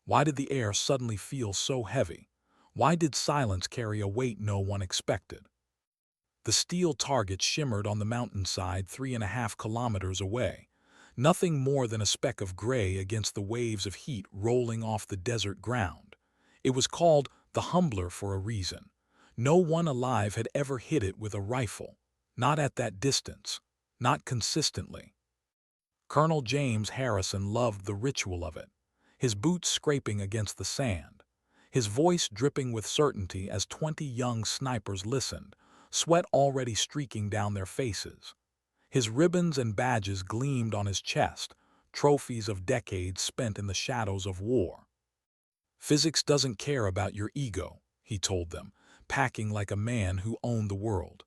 Why did the air suddenly feel so heavy? Why did silence carry a weight no one expected? The steel target shimmered on the mountainside 3.5 kilometers away, nothing more than a speck of gray against the waves of heat rolling off the desert ground. It was called the Humbler for a reason. No one alive had ever hit it with a rifle, not at that distance, not consistently. Colonel James Harrison loved the ritual of it, his boots scraping against the sand, his voice dripping with certainty as 20 young snipers listened, sweat already streaking down their faces. His ribbons and badges gleamed on his chest, trophies of decades spent in the shadows of war. Physics doesn't care about your ego, he told them, packing like a man who owned the world.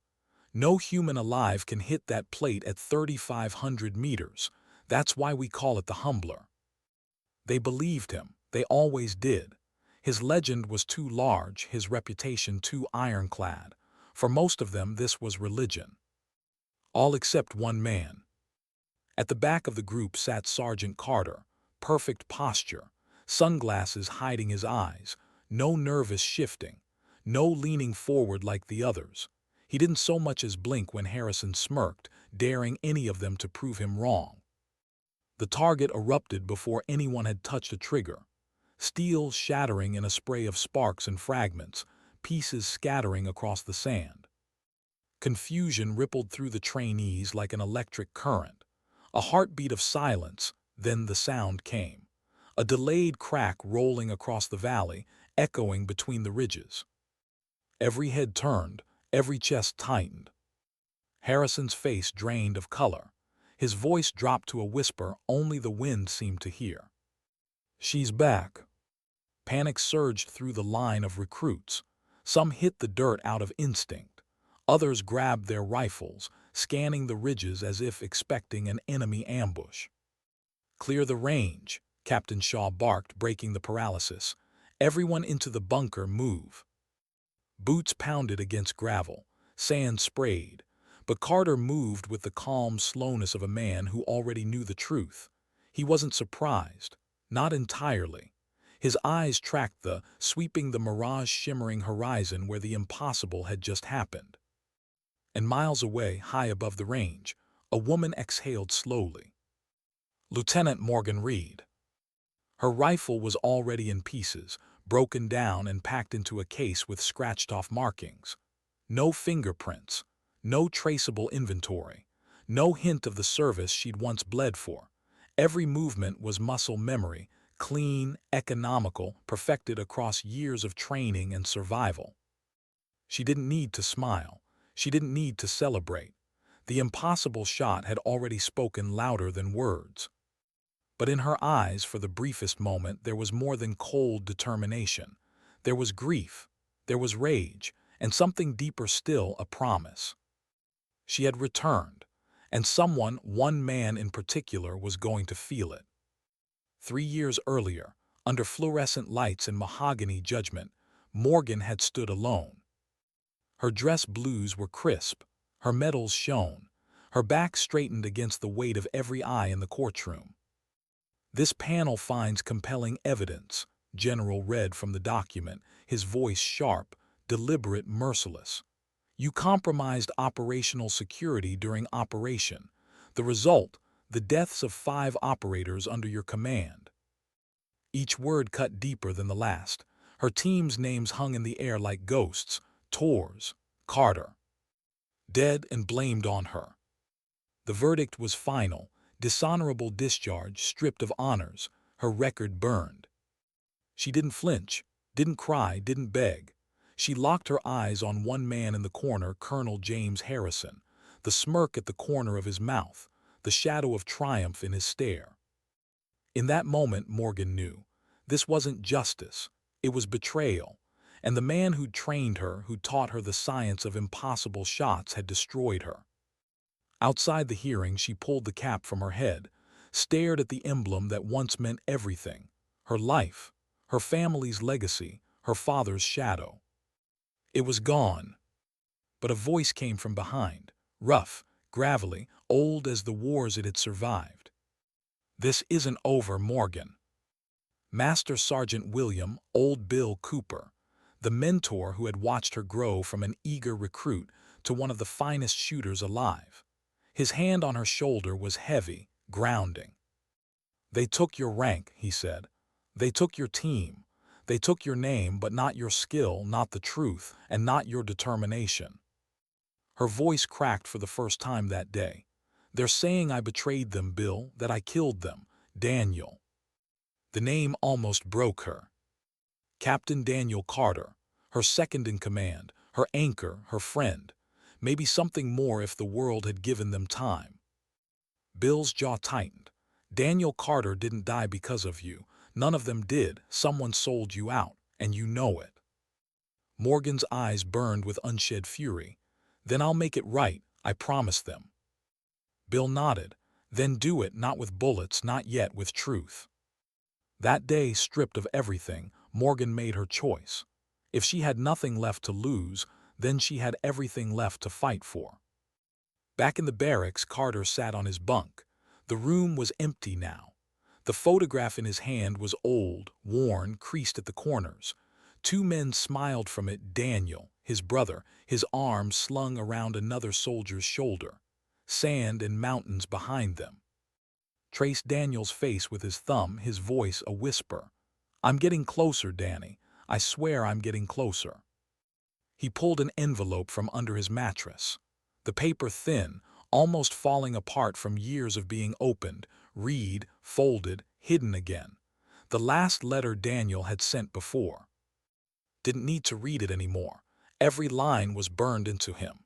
No human alive can hit that plate at 3,500 meters. That's why we call it the Humbler. They believed him. They always did. His legend was too large, his reputation too ironclad. For most of them, this was religion. All except one man. At the back of the group sat Sergeant Carter, perfect posture, sunglasses hiding his eyes, no nervous shifting, no leaning forward like the others. He didn't so much as blink when Harrison smirked, daring any of them to prove him wrong. The target erupted before anyone had touched a trigger, steel shattering in a spray of sparks and fragments, pieces scattering across the sand. Confusion rippled through the trainees like an electric current. A heartbeat of silence, then the sound came. A delayed crack rolling across the valley, echoing between the ridges. Every head turned, every chest tightened. Harrison's face drained of color. His voice dropped to a whisper only the wind seemed to hear. "She's back." Panic surged through the line of recruits. Some hit the dirt out of instinct. Others grabbed their rifles, scanning the ridges as if expecting an enemy ambush. "Clear the range," Captain Shaw barked, breaking the paralysis. "Everyone into the bunker, move." Boots pounded against gravel, sand sprayed, but Carter moved with the calm slowness of a man who already knew the truth. He wasn't surprised, not entirely. His eyes tracked sweeping the mirage-shimmering horizon where the impossible had just happened. And miles away, high above the range, a woman exhaled slowly. Lieutenant Morgan Reed. Her rifle was already in pieces, broken down and packed into a case with scratched-off markings. No fingerprints, no traceable inventory, no hint of the service she'd once bled for. Every movement was muscle memory, clean, economical, perfected across years of training and survival. She didn't need to smile. She didn't need to celebrate. The impossible shot had already spoken louder than words. But in her eyes, for the briefest moment, there was more than cold determination. There was grief, there was rage, and something deeper still, a promise. She had returned, and someone, one man in particular, was going to feel it. 3 years earlier, under fluorescent lights and mahogany judgment, Morgan had stood alone. Her dress blues were crisp, her medals shone, her back straightened against the weight of every eye in the courtroom. "This panel finds compelling evidence," General read from the document, his voice sharp, deliberate, merciless. "You compromised operational security during operation. The result, the deaths of 5 operators under your command." Each word cut deeper than the last. Her team's names hung in the air like ghosts. Torres, Carter. Dead and blamed on her. The verdict was final. Dishonorable discharge, stripped of honors, her record burned. She didn't flinch, didn't cry, didn't beg. She locked her eyes on one man in the corner, Colonel James Harrison, the smirk at the corner of his mouth, the shadow of triumph in his stare. In that moment, Morgan knew. This wasn't justice, it was betrayal, and the man who'd trained her, who taught her the science of impossible shots, had destroyed her. Outside the hearing, she pulled the cap from her head, stared at the emblem that once meant everything, her life, her family's legacy, her father's shadow. It was gone. But a voice came from behind, rough, gravelly, old as the wars it had survived. "This isn't over, Morgan." Master Sergeant William, Old Bill Cooper, the mentor who had watched her grow from an eager recruit to one of the finest shooters alive. His hand on her shoulder was heavy, grounding. "They took your rank," he said. "They took your team. They took your name, but not your skill, not the truth, and not your determination." Her voice cracked for the first time that day. "They're saying I betrayed them, Bill, that I killed them. Daniel." The name almost broke her. Captain Daniel Carter, her second in command, her anchor, her friend. Maybe something more if the world had given them time. Bill's jaw tightened. "Daniel Carter didn't die because of you. None of them did. Someone sold you out, and you know it." Morgan's eyes burned with unshed fury. "Then I'll make it right, I promise them." Bill nodded. "Then do it, not with bullets, not yet with truth." That day, stripped of everything, Morgan made her choice. If she had nothing left to lose, then she had everything left to fight for. Back in the barracks, Carter sat on his bunk. The room was empty now. The photograph in his hand was old, worn, creased at the corners. Two men smiled from it: Daniel, his brother, his arm slung around another soldier's shoulder. Sand and mountains behind them. Traced Daniel's face with his thumb, his voice a whisper. "I'm getting closer, Danny. I swear I'm getting closer." He pulled an envelope from under his mattress. The paper thin, almost falling apart from years of being opened, read, folded, hidden again. The last letter Daniel had sent before. Didn't need to read it anymore. Every line was burned into him.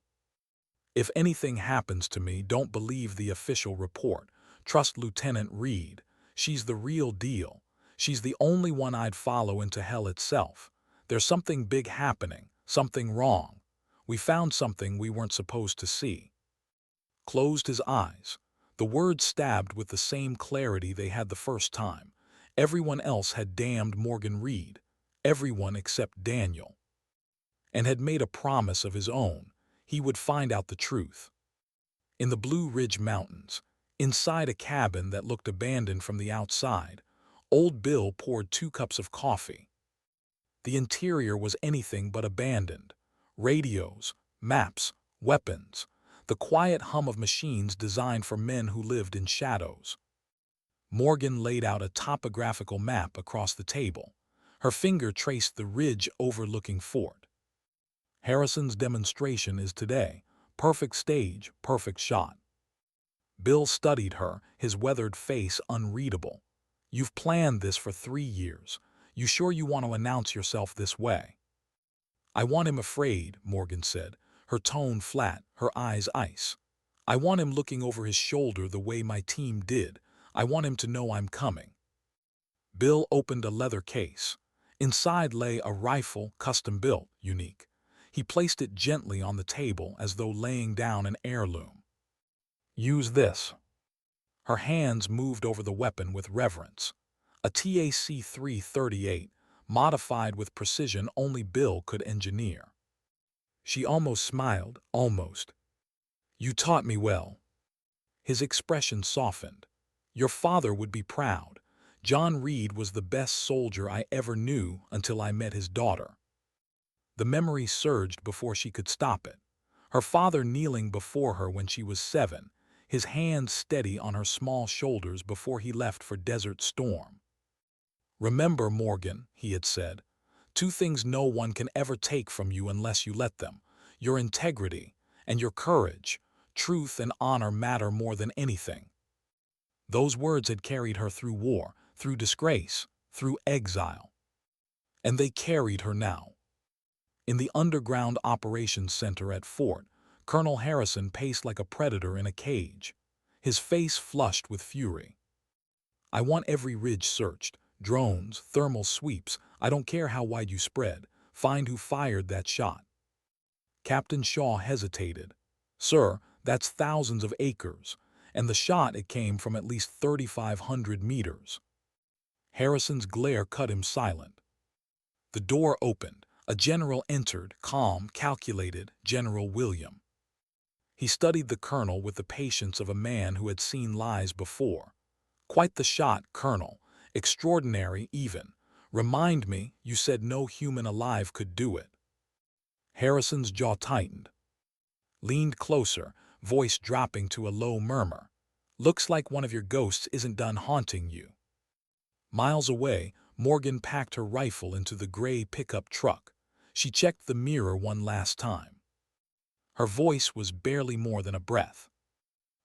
"If anything happens to me, don't believe the official report. Trust Lieutenant Reed. She's the real deal. She's the only one I'd follow into hell itself. There's something big happening, something wrong. We found something we weren't supposed to see." Closed his eyes. The words stabbed with the same clarity they had the first time. Everyone else had damned Morgan Reed. Everyone except Daniel. And had made a promise of his own. He would find out the truth. In the Blue Ridge Mountains, inside a cabin that looked abandoned from the outside, Old Bill poured 2 cups of coffee. The interior was anything but abandoned. Radios, maps, weapons, the quiet hum of machines designed for men who lived in shadows. Morgan laid out a topographical map across the table. Her finger traced the ridge overlooking Fort. "Harrison's demonstration is today. Perfect stage, perfect shot." Bill studied her, his weathered face unreadable. "You've planned this for 3 years. You sure you want to announce yourself this way?" "I want him afraid," Morgan said, her tone flat, her eyes ice. "I want him looking over his shoulder the way my team did. I want him to know I'm coming." Bill opened a leather case. Inside lay a rifle, custom-built, unique. He placed it gently on the table as though laying down an heirloom. "Use this." Her hands moved over the weapon with reverence. A TAC-338, modified with precision only Bill could engineer. She almost smiled, almost. "You taught me well." His expression softened. "Your father would be proud. John Reed was the best soldier I ever knew until I met his daughter." The memory surged before she could stop it. Her father kneeling before her when she was 7, his hands steady on her small shoulders before he left for Desert Storm. "Remember, Morgan," he had said, "2 things no one can ever take from you unless you let them. Your integrity and your courage. Truth and honor matter more than anything." Those words had carried her through war, through disgrace, through exile. And they carried her now. In the underground operations center at Fort, Colonel Harrison paced like a predator in a cage, his face flushed with fury. "I want every ridge searched. Drones, thermal sweeps, I don't care how wide you spread. Find who fired that shot." Captain Shaw hesitated. "Sir, that's thousands of acres, and the shot it came from at least 3,500 meters." Harrison's glare cut him silent. The door opened. A general entered, calm, calculated, General William. He studied the colonel with the patience of a man who had seen lies before. "Quite the shot, Colonel. Extraordinary, even. Remind me, you said no human alive could do it. Harrison's jaw tightened. Leaned closer, voice dropping to a low murmur. Looks like one of your ghosts isn't done haunting you. Miles away, Morgan packed her rifle into the gray pickup truck. She checked the mirror one last time. Her voice was barely more than a breath.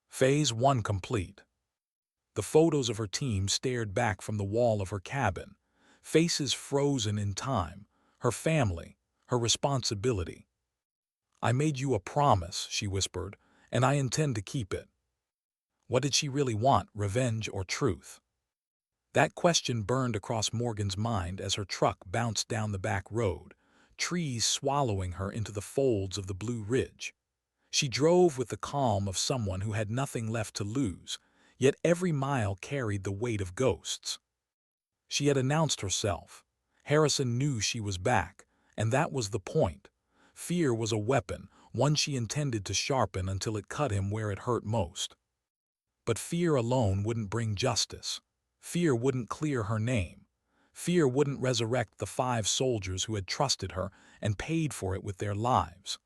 Phase 1 complete. The photos of her team stared back from the wall of her cabin, faces frozen in time, her family, her responsibility. I made you a promise, she whispered, and I intend to keep it. What did she really want, revenge or truth? That question burned across Morgan's mind as her truck bounced down the back road, trees swallowing her into the folds of the Blue Ridge. She drove with the calm of someone who had nothing left to lose, yet every mile carried the weight of ghosts. She had announced herself. Harrison knew she was back, and that was the point. Fear was a weapon, one she intended to sharpen until it cut him where it hurt most. But fear alone wouldn't bring justice. Fear wouldn't clear her name. Fear wouldn't resurrect the 5 soldiers who had trusted her and paid for it with their lives.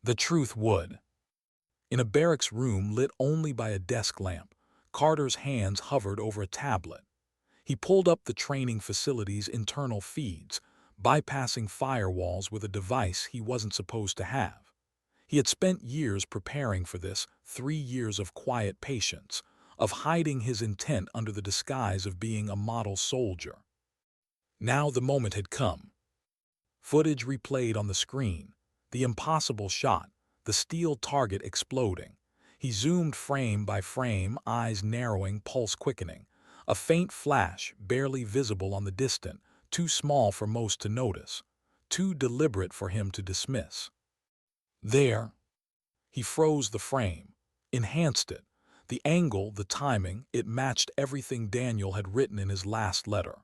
The truth would. In a barracks room lit only by a desk lamp, Carter's hands hovered over a tablet. He pulled up the training facility's internal feeds, bypassing firewalls with a device he wasn't supposed to have. He had spent years preparing for this, 3 years of quiet patience, of hiding his intent under the disguise of being a model soldier. Now the moment had come. Footage replayed on the screen, the impossible shot, the steel target exploding. He zoomed frame by frame, eyes narrowing, pulse quickening. A faint flash, barely visible on the distant, too small for most to notice, too deliberate for him to dismiss. There. He froze the frame, enhanced it. The angle, the timing, it matched everything Daniel had written in his last letter.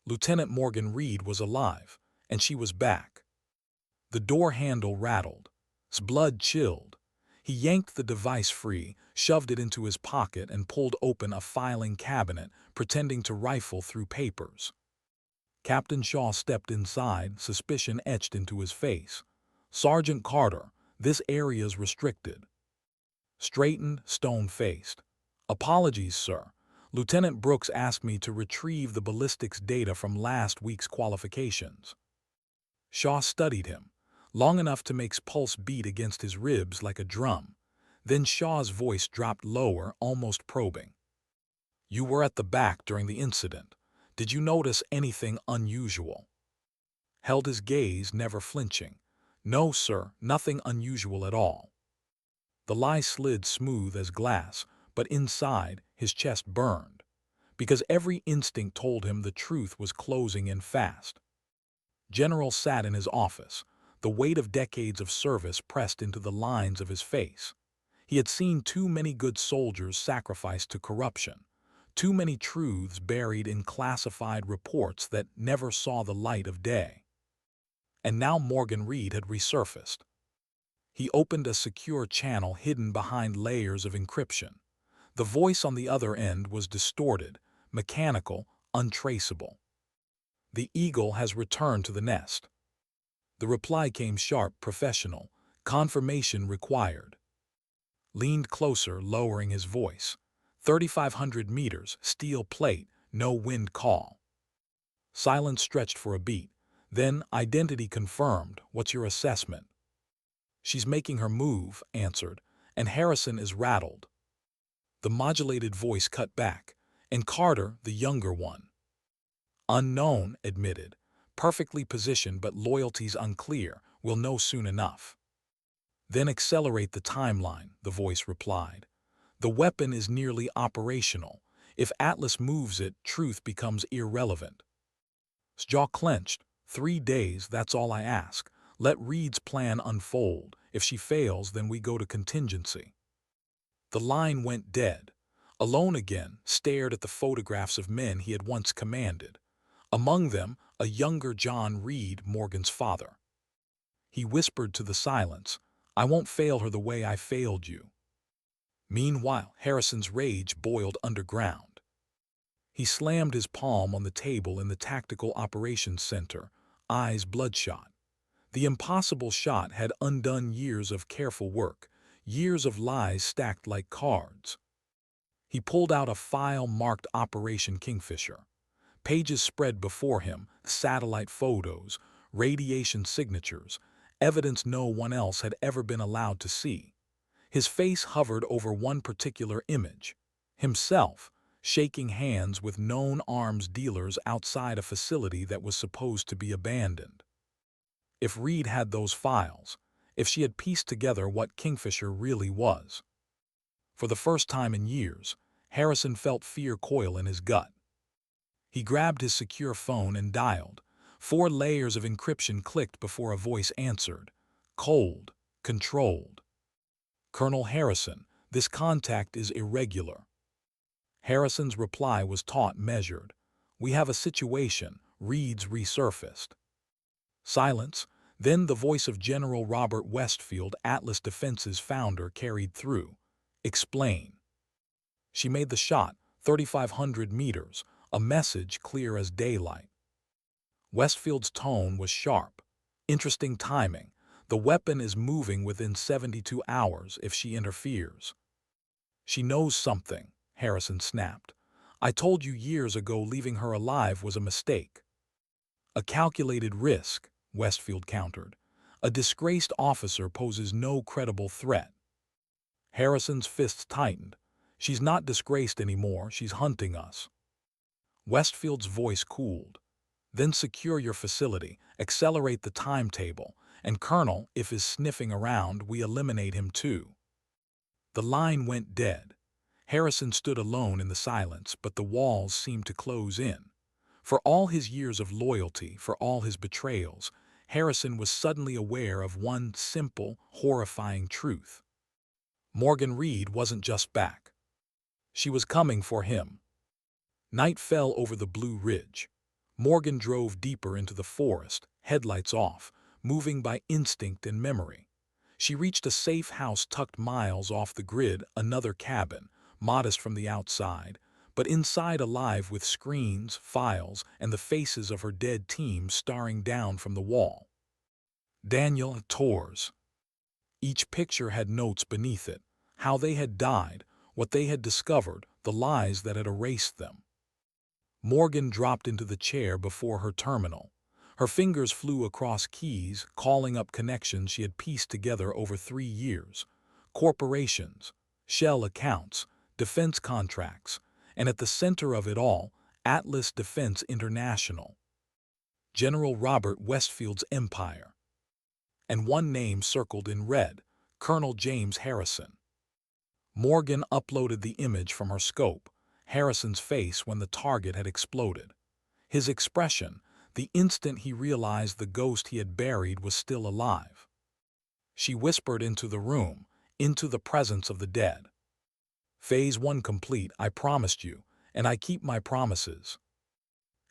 Lieutenant Morgan Reed was alive, and she was back. The door handle rattled. His blood chilled. He yanked the device free, shoved it into his pocket, and pulled open a filing cabinet, pretending to rifle through papers. Captain Shaw stepped inside, suspicion etched into his face. "Sergeant Carter, this area's restricted." Straightened, stone-faced. "Apologies, sir. Lieutenant Brooks asked me to retrieve the ballistics data from last week's qualifications." Shaw studied him, long enough to make his pulse beat against his ribs like a drum. Then Shaw's voice dropped lower, almost probing. "You were at the back during the incident. Did you notice anything unusual?" Held his gaze, never flinching. "No, sir, nothing unusual at all." The lie slid smooth as glass, but inside, his chest burned, because every instinct told him the truth was closing in fast. General sat in his office, the weight of decades of service pressed into the lines of his face. He had seen too many good soldiers sacrificed to corruption, too many truths buried in classified reports that never saw the light of day. And now Morgan Reed had resurfaced. He opened a secure channel hidden behind layers of encryption. The voice on the other end was distorted, mechanical, untraceable. "The eagle has returned to the nest." The reply came sharp, professional. "Confirmation required." Leaned closer, lowering his voice. 3,500 meters, steel plate, no wind call. Silence stretched for a beat. Then, identity confirmed. "What's your assessment?" "She's making her move," answered, "and Harrison is rattled." The modulated voice cut back. "And Carter, the younger one?" "Unknown," admitted. "Perfectly positioned, but loyalty's unclear. We'll know soon enough." "Then accelerate the timeline," the voice replied. "The weapon is nearly operational. If Atlas moves it, truth becomes irrelevant." His jaw clenched. 3 days, that's all I ask. Let Reed's plan unfold. If she fails, then we go to contingency." The line went dead. Alone again, stared at the photographs of men he had once commanded. Among them, a younger John Reed, Morgan's father. He whispered to the silence, "I won't fail her the way I failed you." Meanwhile, Harrison's rage boiled underground. He slammed his palm on the table in the Tactical Operations Center, eyes bloodshot. The impossible shot had undone years of careful work, years of lies stacked like cards. He pulled out a file marked Operation Kingfisher. Pages spread before him, satellite photos, radiation signatures, evidence no one else had ever been allowed to see. His face hovered over one particular image. Himself, shaking hands with known arms dealers outside a facility that was supposed to be abandoned. If Reed had those files, if she had pieced together what Kingfisher really was. For the first time in years, Harrison felt fear coil in his gut. He grabbed his secure phone and dialed. 4 layers of encryption clicked before a voice answered. Cold, controlled. Colonel Harrison, this contact is irregular. Harrison's reply was taut measured. We have a situation, Reed's resurfaced. Silence, then the voice of General Robert Westfield, Atlas Defense's founder, carried through. Explain. She made the shot, 3,500 meters, a message clear as daylight. Westfield's tone was sharp. Interesting timing. The weapon is moving within 72 hours if she interferes. She knows something, Harrison snapped. I told you years ago leaving her alive was a mistake. A calculated risk, Westfield countered. A disgraced officer poses no credible threat. Harrison's fists tightened. She's not disgraced anymore, she's hunting us. Westfield's voice cooled. Then secure your facility, accelerate the timetable, and Colonel, if is sniffing around, we eliminate him too. The line went dead. Harrison stood alone in the silence, but the walls seemed to close in. For all his years of loyalty, for all his betrayals, Harrison was suddenly aware of one simple, horrifying truth. Morgan Reed wasn't just back. She was coming for him. Night fell over the Blue Ridge. Morgan drove deeper into the forest, headlights off, moving by instinct and memory. She reached a safe house tucked miles off the grid, another cabin, modest from the outside, but inside alive with screens, files, and the faces of her dead team staring down from the wall. Daniel Torres. Each picture had notes beneath it, how they had died, what they had discovered, the lies that had erased them. Morgan dropped into the chair before her terminal. Her fingers flew across keys, calling up connections she had pieced together over 3 years. Corporations, shell accounts, defense contracts, and at the center of it all, Atlas Defense International. General Robert Westfield's empire. And one name circled in red, Colonel James Harrison. Morgan uploaded the image from her scope, Harrison's face when the target had exploded. His expression, the instant he realized the ghost he had buried was still alive. She whispered into the room, into the presence of the dead. Phase 1 complete, I promised you, and I keep my promises.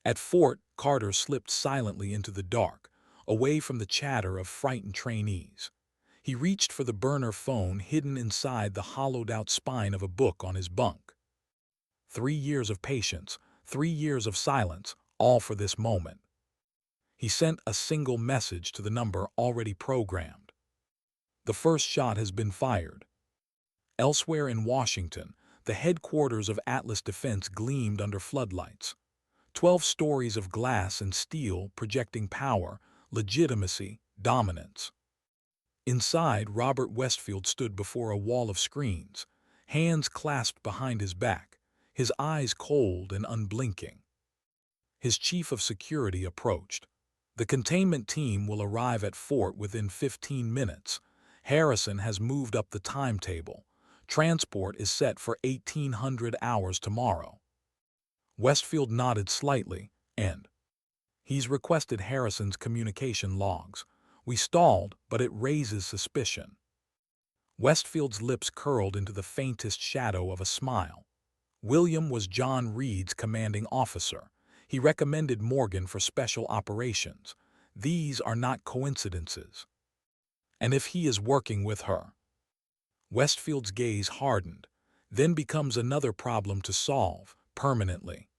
At Fort, Carter slipped silently into the dark, away from the chatter of frightened trainees. He reached for the burner phone hidden inside the hollowed-out spine of a book on his bunk. 3 years of patience, 3 years of silence, all for this moment. He sent a single message to the number already programmed. The first shot has been fired. Elsewhere in Washington, the headquarters of Atlas Defense gleamed under floodlights. 12 stories of glass and steel projecting power, legitimacy, dominance. Inside, Robert Westfield stood before a wall of screens, hands clasped behind his back, his eyes cold and unblinking. His chief of security approached. The containment team will arrive at Fort within 15 minutes. Harrison has moved up the timetable. Transport is set for 1800 hours tomorrow. Westfield nodded slightly, and he's requested Harrison's communication logs. We stalled, but it raises suspicion. Westfield's lips curled into the faintest shadow of a smile. William was John Reed's commanding officer. He recommended Morgan for special operations. These are not coincidences. And if he is working with her? Westfield's gaze hardened, then becomes another problem to solve, permanently.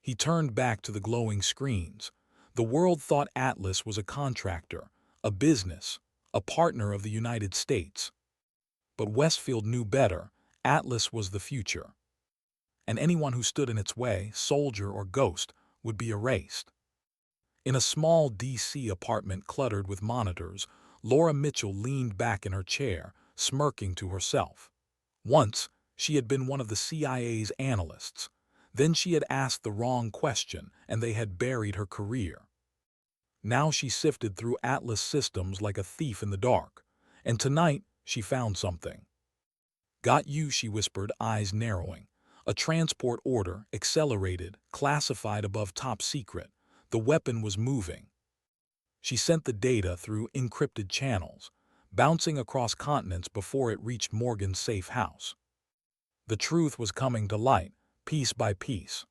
He turned back to the glowing screens. The world thought Atlas was a contractor, a business, a partner of the United States. But Westfield knew better. Atlas was the future. And anyone who stood in its way, soldier or ghost, would be erased. In a small D.C. apartment cluttered with monitors, Laura Mitchell leaned back in her chair, smirking to herself. Once, she had been one of the CIA's analysts. Then she had asked the wrong question, and they had buried her career. Now she sifted through Atlas systems like a thief in the dark. And tonight, she found something. "Got you," she whispered, eyes narrowing. A transport order, accelerated, classified above top secret. The weapon was moving. She sent the data through encrypted channels, bouncing across continents before it reached Morgan's safe house. The truth was coming to light, piece by piece.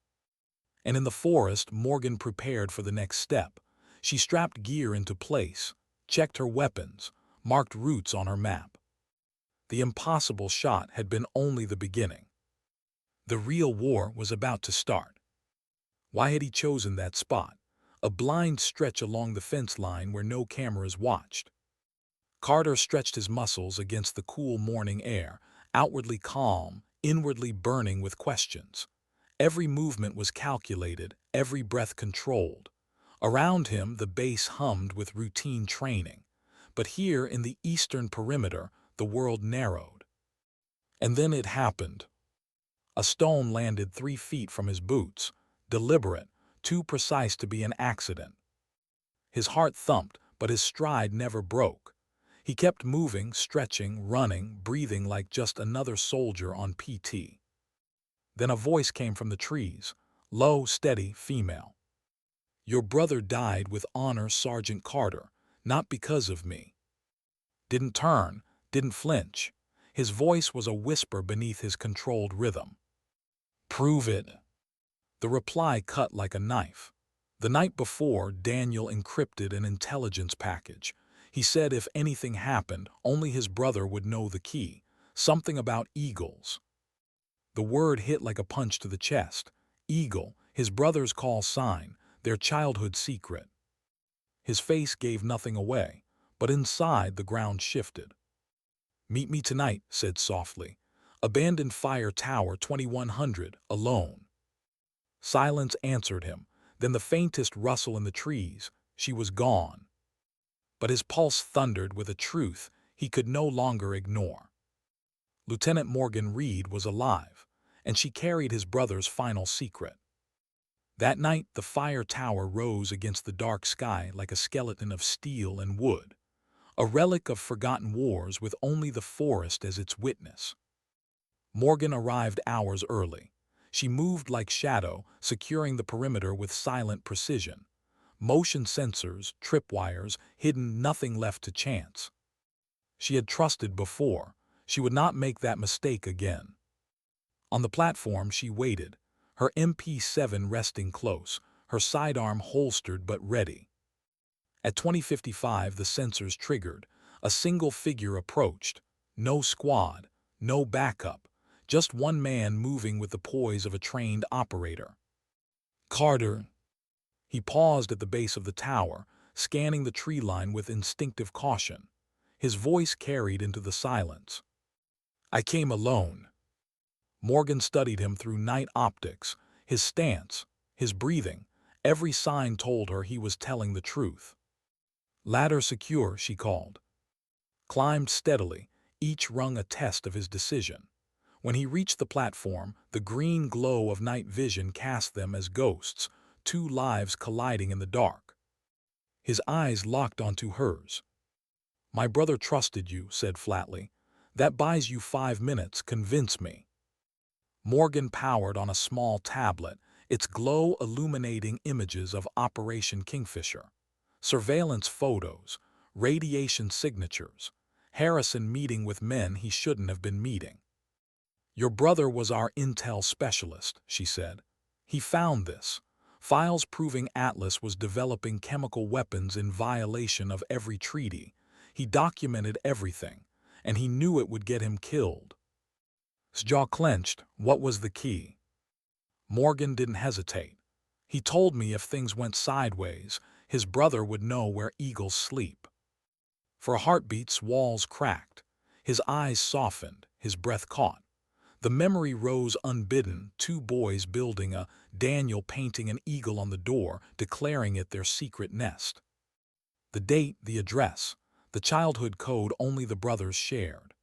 And in the forest, Morgan prepared for the next step. She strapped gear into place, checked her weapons, marked routes on her map. The impossible shot had been only the beginning. The real war was about to start. Why had he chosen that spot? A blind stretch along the fence line where no cameras watched. Carter stretched his muscles against the cool morning air, outwardly calm, inwardly burning with questions. Every movement was calculated, every breath controlled. Around him, the base hummed with routine training. But here in the eastern perimeter, the world narrowed. And then it happened. A stone landed 3 feet from his boots, deliberate, too precise to be an accident. His heart thumped, but his stride never broke. He kept moving, stretching, running, breathing like just another soldier on PT. Then a voice came from the trees, low, steady, female. "Your brother died with honor, Sergeant Carter, not because of me." Didn't turn, didn't flinch. His voice was a whisper beneath his controlled rhythm. "Prove it." The reply cut like a knife. The night before, Daniel encrypted an intelligence package. He said if anything happened, only his brother would know the key. Something about eagles. The word hit like a punch to the chest. Eagle, his brother's call sign, their childhood secret. His face gave nothing away, but inside the ground shifted. "Meet me tonight," said softly. "Abandoned fire tower 2100, alone." Silence answered him, then the faintest rustle in the trees. She was gone. But his pulse thundered with a truth he could no longer ignore. Lieutenant Morgan Reed was alive, and she carried his brother's final secret. That night, the fire tower rose against the dark sky like a skeleton of steel and wood, a relic of forgotten wars with only the forest as its witness. Morgan arrived hours early. She moved like shadow, securing the perimeter with silent precision. Motion sensors, tripwires, hidden, nothing left to chance. She had trusted before. She would not make that mistake again. On the platform, she waited, her MP7 resting close, her sidearm holstered but ready. At 20:55, the sensors triggered. A single figure approached. No squad, no backup. Just one man moving with the poise of a trained operator. "Carter." He paused at the base of the tower, scanning the tree line with instinctive caution. His voice carried into the silence. "I came alone." Morgan studied him through night optics, his stance, his breathing. Every sign told her he was telling the truth. "Ladder secure," she called. Climbed steadily, each rung a test of his decision. When he reached the platform, the green glow of night vision cast them as ghosts, 2 lives colliding in the dark. His eyes locked onto hers. "My brother trusted you," said flatly. "That buys you 5 minutes, convince me." Morgan powered on a small tablet, its glow illuminating images of Operation Kingfisher. Surveillance photos, radiation signatures, Harrison meeting with men he shouldn't have been meeting. "Your brother was our intel specialist," she said. "He found this. Files proving Atlas was developing chemical weapons in violation of every treaty. He documented everything, and he knew it would get him killed." His jaw clenched. What was the key? Morgan didn't hesitate. He told me if things went sideways, his brother would know where eagles sleep. For a heartbeat's walls cracked. His eyes softened, his breath caught. The memory rose unbidden, two boys building a Daniel painting an eagle on the door, declaring it their secret nest. The date, the address, the childhood code only the brothers shared.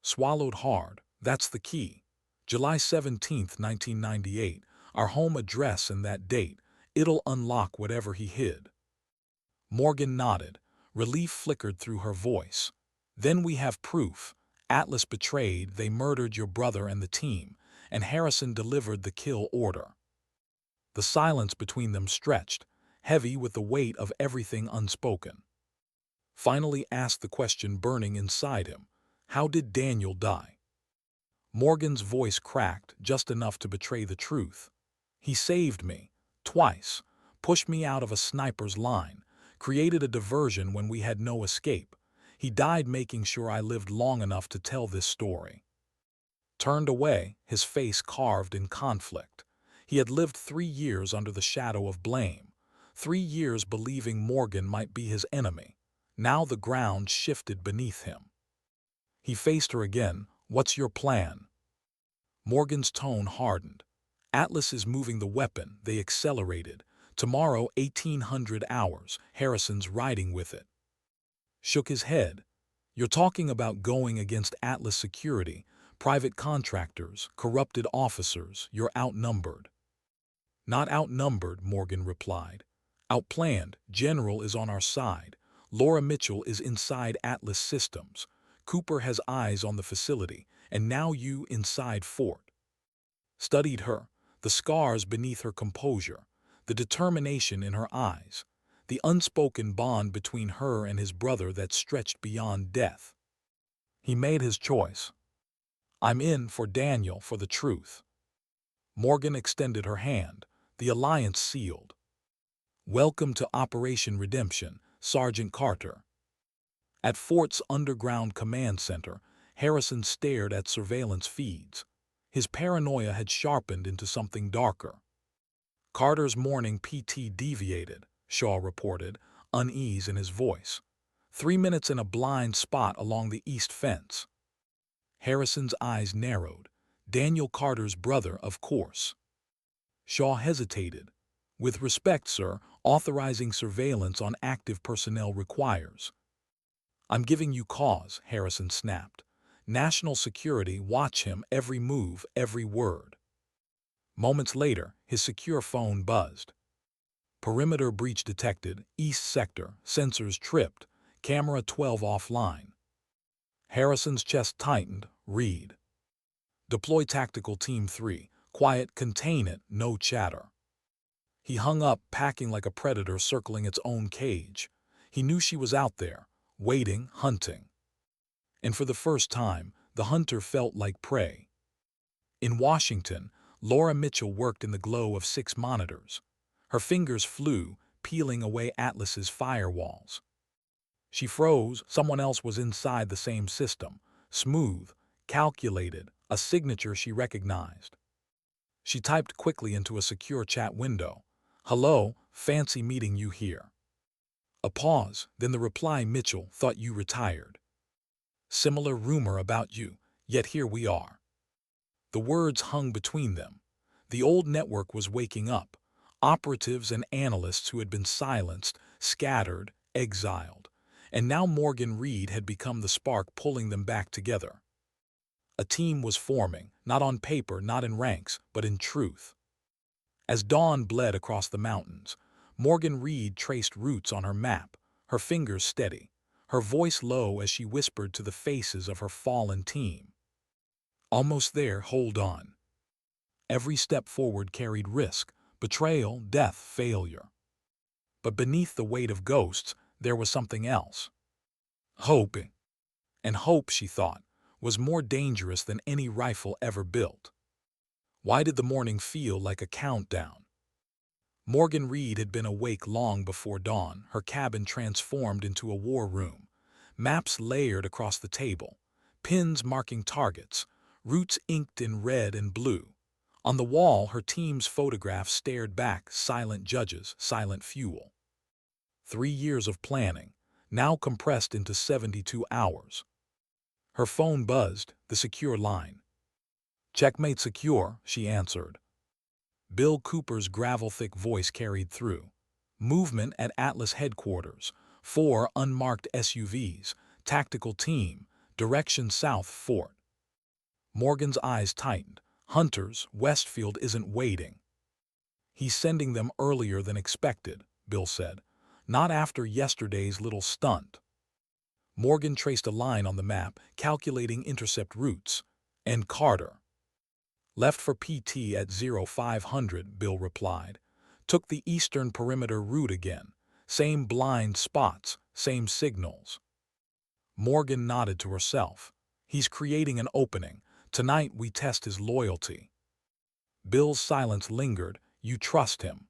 Swallowed hard, that's the key. July 17th, 1998, our home address and that date, it'll unlock whatever he hid. Morgan nodded. Relief flickered through her voice. Then we have proof. Atlas betrayed, they murdered your brother and the team, and Harrison delivered the kill order. The silence between them stretched, heavy with the weight of everything unspoken. Finally asked the question burning inside him. How did Daniel die? Morgan's voice cracked just enough to betray the truth. He saved me, twice, pushed me out of a sniper's line, created a diversion when we had no escape. He died making sure I lived long enough to tell this story. Turned away, his face carved in conflict. He had lived 3 years under the shadow of blame, 3 years believing Morgan might be his enemy. Now the ground shifted beneath him. He faced her again. What's your plan? Morgan's tone hardened. Atlas is moving the weapon, they accelerated. Tomorrow, 1800 hours, Harrison's riding with it. Shook his head. You're talking about going against Atlas security, private contractors, corrupted officers, you're outnumbered. Not outnumbered, Morgan replied. Outplanned, General is on our side. Laura Mitchell is inside Atlas Systems. Cooper has eyes on the facility, and now you inside Fort. Studied her, the scars beneath her composure, the determination in her eyes, the unspoken bond between her and his brother that stretched beyond death. He made his choice. I'm in for Daniel, for the truth. Morgan extended her hand, the alliance sealed. Welcome to Operation Redemption, Sergeant Carter. At Fort's underground command center, Harrison stared at surveillance feeds. His paranoia had sharpened into something darker. Carter's morning PT deviated, Shaw reported, unease in his voice. 3 minutes in a blind spot along the east fence. Harrison's eyes narrowed. Daniel Carter's brother, of course. Shaw hesitated. With respect, sir, authorizing surveillance on active personnel requires. I'm giving you cause, Harrison snapped. National security, watch him, every move, every word. Moments later, his secure phone buzzed. Perimeter breach detected, east sector, sensors tripped, camera 12 offline. Harrison's chest tightened, read. Deploy tactical team 3, quiet, contain it, no chatter. He hung up, packing like a predator circling its own cage. He knew she was out there, waiting, hunting. And for the first time, the hunter felt like prey. In Washington, Laura Mitchell worked in the glow of 6 monitors. Her fingers flew, peeling away Atlas's firewalls. She froze, someone else was inside the same system, smooth, calculated, a signature she recognized. She typed quickly into a secure chat window. Hello, fancy meeting you here. A pause, then the reply. Mitchell, thought you retired. Similar rumor about you, yet here we are. The words hung between them. The old network was waking up. Operatives and analysts who had been silenced, scattered, exiled. And now Morgan Reed had become the spark pulling them back together. A team was forming, not on paper, not in ranks, but in truth. As dawn bled across the mountains, Morgan Reed traced routes on her map, her fingers steady, her voice low as she whispered to the faces of her fallen team. Almost there, hold on. Every step forward carried risk, betrayal, death, failure. But beneath the weight of ghosts, there was something else. Hope. And hope, she thought, was more dangerous than any rifle ever built. Why did the morning feel like a countdown? Morgan Reed had been awake long before dawn, her cabin transformed into a war room. Maps layered across the table, pins marking targets, routes inked in red and blue. On the wall, her team's photographs stared back, silent judges, silent fuel. 3 years of planning, now compressed into 72 hours. Her phone buzzed, the secure line. "Checkmate secure," she answered. Bill Cooper's gravel-thick voice carried through. "Movement at Atlas headquarters. 4 unmarked SUVs. Tactical team. Direction south fort." Morgan's eyes tightened. "Hunters, Westfield isn't waiting." "He's sending them earlier than expected," Bill said. "Not after yesterday's little stunt." Morgan traced a line on the map, calculating intercept routes. "And Carter?" "Left for PT at 0500, Bill replied. "Took the eastern perimeter route again. Same blind spots, same signals." Morgan nodded to herself. "He's creating an opening. Tonight we test his loyalty." Bill's silence lingered. "You trust him?"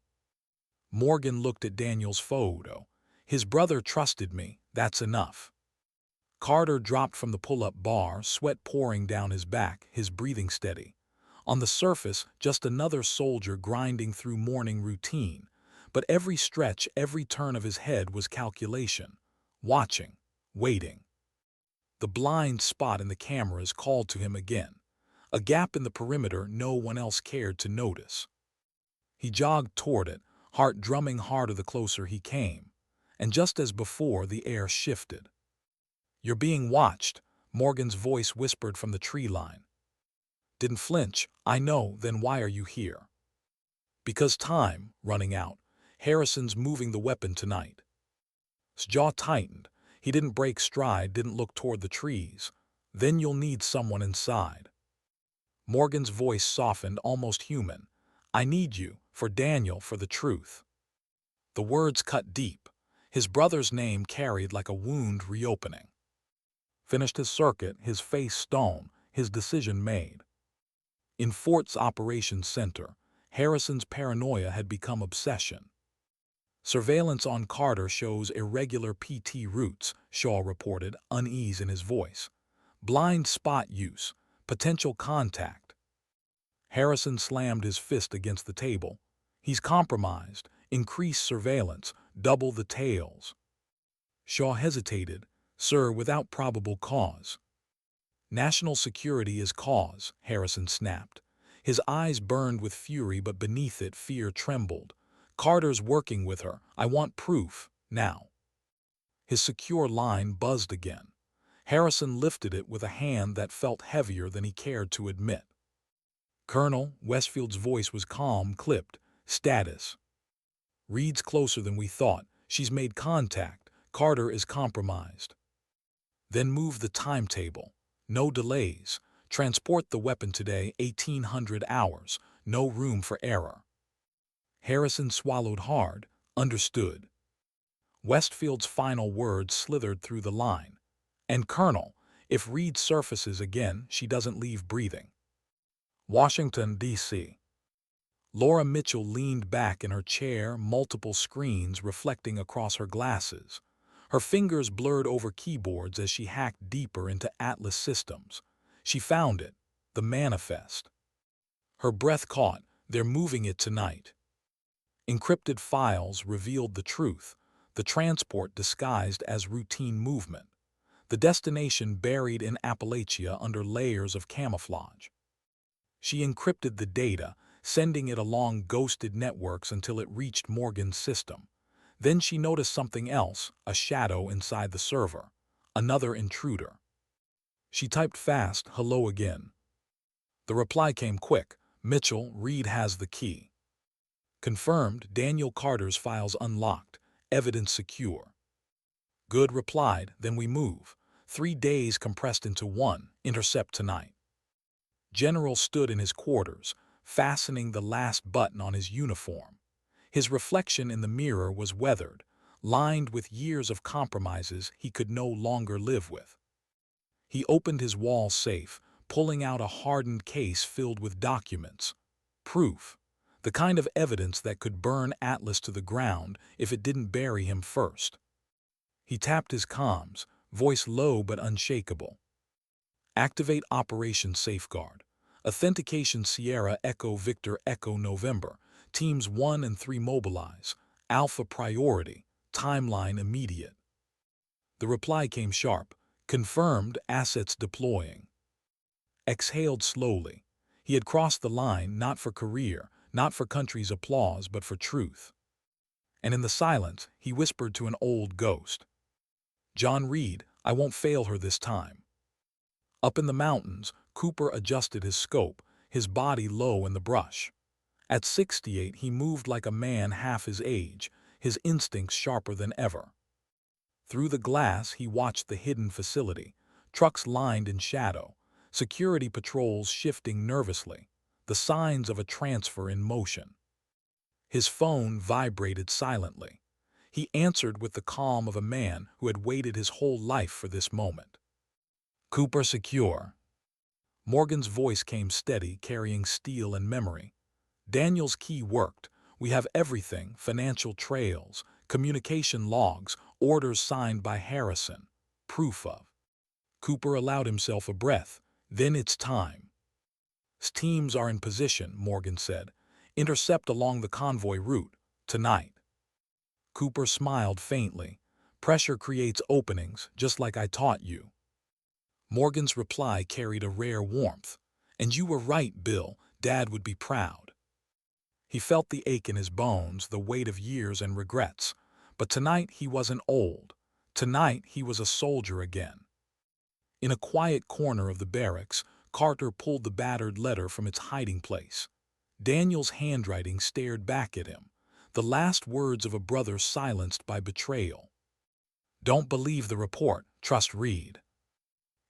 Morgan looked at Daniel's photo. "His brother trusted me, that's enough." Carter dropped from the pull-up bar, sweat pouring down his back, his breathing steady. On the surface, just another soldier grinding through morning routine. But every stretch, every turn of his head was calculation. Watching. Waiting. The blind spot in the cameras called to him again. A gap in the perimeter no one else cared to notice. He jogged toward it, heart drumming harder the closer he came. And just as before, the air shifted. "You're being watched," Morgan's voice whispered from the tree line. "Didn't flinch. "I know, then why are you here?" "Because time, running out. Harrison's moving the weapon tonight." His jaw tightened. He didn't break stride, didn't look toward the trees. "Then you'll need someone inside." Morgan's voice softened, almost human. "I need you, for Daniel, for the truth." The words cut deep. His brother's name carried like a wound reopening. Finished his circuit, his face stone, his decision made. In Fort's operations center, Harrison's paranoia had become obsession. "Surveillance on Carter shows irregular PT routes," Shaw reported, unease in his voice. "Blind spot use, potential contact." Harrison slammed his fist against the table. "He's compromised. Increase surveillance. Double the tails." Shaw hesitated. "Sir, without probable cause." "National security is cause," Harrison snapped. His eyes burned with fury, but beneath it fear trembled. "Carter's working with her. I want proof, now." His secure line buzzed again. Harrison lifted it with a hand that felt heavier than he cared to admit. "Colonel," Westfield's voice was calm, clipped. "Status." "Reed's closer than we thought. She's made contact. Carter is compromised." "Then move the timetable. No delays. Transport the weapon today, 1800 hours. No room for error." Harrison swallowed hard. Understood. Westfield's final words slithered through the line. "And Colonel, if Reed surfaces again, she doesn't leave breathing." Washington, D.C. Laura Mitchell leaned back in her chair, multiple screens reflecting across her glasses. Her fingers blurred over keyboards as she hacked deeper into Atlas systems. She found it, the manifest. Her breath caught. "They're moving it tonight." Encrypted files revealed the truth, the transport disguised as routine movement, the destination buried in Appalachia under layers of camouflage. She encrypted the data, sending it along ghosted networks until it reached Morgan's system. Then she noticed something else, a shadow inside the server, another intruder. She typed fast, "Hello again." The reply came quick. "Mitchell, Reed has the key." "Confirmed, Daniel Carter's files unlocked, evidence secure." "Good," replied, "then we move. 3 days compressed into one, intercept tonight." General stood in his quarters, fastening the last button on his uniform. His reflection in the mirror was weathered, lined with years of compromises he could no longer live with. He opened his wall safe, pulling out a hardened case filled with documents. Proof. The kind of evidence that could burn Atlas to the ground if it didn't bury him first. He tapped his comms, voice low but unshakable. "Activate Operation Safeguard. Authentication Sierra Echo Victor Echo November. Teams 1 and 3 mobilize. Alpha priority. Timeline immediate. The reply came sharp. Confirmed, assets deploying. Exhaled slowly. He had crossed the line not for career, not for country's applause, but for truth. And in the silence, he whispered to an old ghost. "John Reed, I won't fail her this time." Up in the mountains, Cooper adjusted his scope, his body low in the brush. At 68, he moved like a man half his age, his instincts sharper than ever. Through the glass, he watched the hidden facility, trucks lined in shadow, security patrols shifting nervously, the signs of a transfer in motion. His phone vibrated silently. He answered with the calm of a man who had waited his whole life for this moment. "Cooper secure." Morgan's voice came steady, carrying steel and memory. "Daniel's key worked. We have everything, financial trails, communication logs, orders signed by Harrison. Proof of." Cooper allowed himself a breath. "Then it's time." "Teams are in position," Morgan said. "Intercept along the convoy route. Tonight." Cooper smiled faintly. "Pressure creates openings, just like I taught you." Morgan's reply carried a rare warmth. "And you were right, Bill. Dad would be proud." He felt the ache in his bones, the weight of years and regrets. But tonight he wasn't old. Tonight he was a soldier again. In a quiet corner of the barracks, Carter pulled the battered letter from its hiding place. Daniel's handwriting stared back at him, the last words of a brother silenced by betrayal. "Don't believe the report, trust Reed."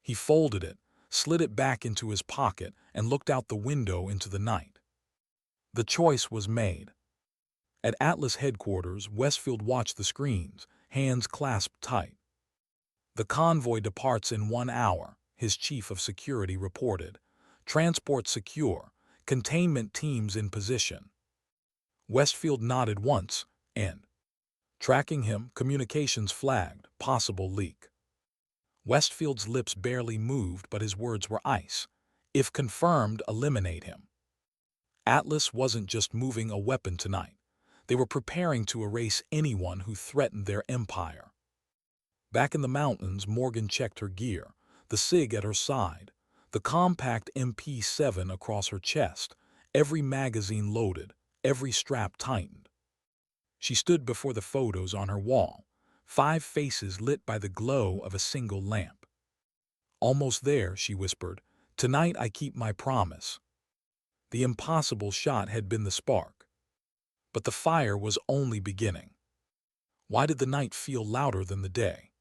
He folded it, slid it back into his pocket, and looked out the window into the night. The choice was made. At Atlas headquarters, Westfield watched the screens, hands clasped tight. "The convoy departs in 1 hour," his chief of security reported. "Transport secure, containment teams in position." Westfield nodded once, and, tracking him, communications flagged, possible leak. Westfield's lips barely moved, but his words were ice. "If confirmed, eliminate him." Atlas wasn't just moving a weapon tonight. They were preparing to erase anyone who threatened their empire. Back in the mountains, Morgan checked her gear, the SIG at her side, the compact MP7 across her chest, every magazine loaded, every strap tightened. She stood before the photos on her wall, 5 faces lit by the glow of a single lamp. "Almost there," she whispered. "Tonight I keep my promise." The impossible shot had been the spark. But the fire was only beginning. Why did the night feel louder than the day?